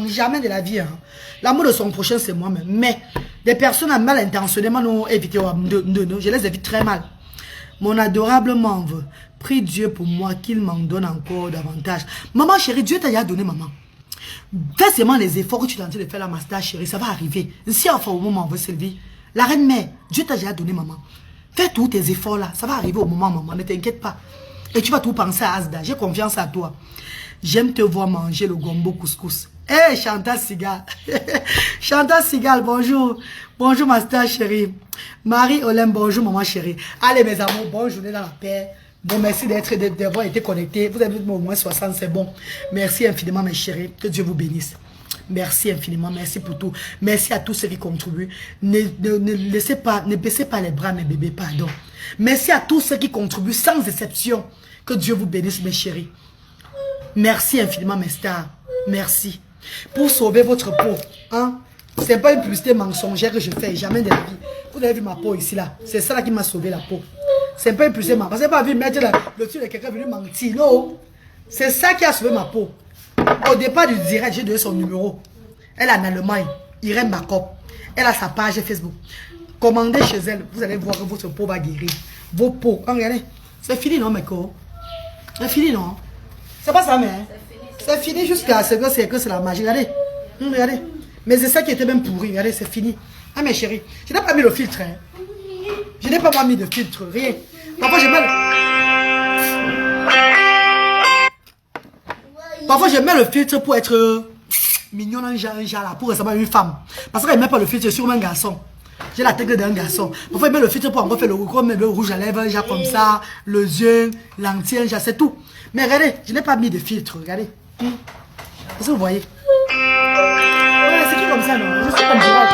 Jamais de la vie. Hein. L'amour de son prochain, c'est moi-même. Mais des personnes mal intentionnément nous éviter. Je les évite très mal. Mon adorable membre, prie Dieu pour moi qu'il m'en donne encore davantage. Maman chérie, Dieu t'a déjà donné, maman. Fais seulement les efforts que tu es en train de faire, la master chérie, ça va arriver. Si enfin au moment où on veut s'élever, la reine mère, Dieu t'a déjà donné, maman. Fais tous tes efforts là, ça va arriver au moment, maman, ne t'inquiète pas. Et tu vas tout penser à Asda, j'ai confiance à toi. J'aime te voir manger le gombo couscous. Hey, Chantal Sigal. Chantal Sigal, bonjour. Bonjour, master chérie. Marie Olem, bonjour, maman chérie. Allez, mes amours, bonne journée dans la paix. Bon, merci d'avoir été connectés. Vous avez au moins 60, c'est bon. Merci infiniment, mes chéris. Que Dieu vous bénisse. Merci infiniment. Merci pour tout. Merci à tous ceux qui contribuent. Ne baissez pas les bras, mes bébés, pardon. Merci à tous ceux qui contribuent sans exception. Que Dieu vous bénisse, mes chéris. Merci infiniment, mes stars. Merci. Pour sauver votre peau. Hein? Ce n'est pas une publicité mensongère que je fais. Jamais de la vie. Vous avez vu ma peau ici, là. C'est ça là qui m'a sauvé la peau. C'est pas une publicité mensongère. Parce que pas vu mettre le truc de quelqu'un venu mentir. Non. C'est ça qui a sauvé ma peau. Au départ du direct, j'ai donné son numéro. Elle est en Allemagne. Irène Bakop. Elle a sa page Facebook. Commandez chez elle. Vous allez voir que votre peau va guérir. Vos peaux. Regardez. C'est fini, non, mes co? C'est fini, non? C'est pas ça, mais. C'est fini jusqu'à ce que c'est la magie. Regardez. Regardez. Mais c'est ça qui était même pourri. Regardez, c'est fini. Ah, mes chéris. Je n'ai pas mis le filtre. Hein. Je n'ai pas mis de filtre. Rien. Parfois, je mets le filtre pour être mignon, un genre là, pour ressembler à une femme. Parce qu'elle ne met pas le filtre sur un garçon. J'ai la tête d'un garçon. Parfois, il met le filtre pour encore faire le rouge à lèvres, genre comme ça, le yeux, l'entier, c'est tout. Mais regardez, je n'ai pas mis de filtre, regardez. Est-ce que vous voyez? Voilà, c'est tout comme ça, non? Je suis comme ça.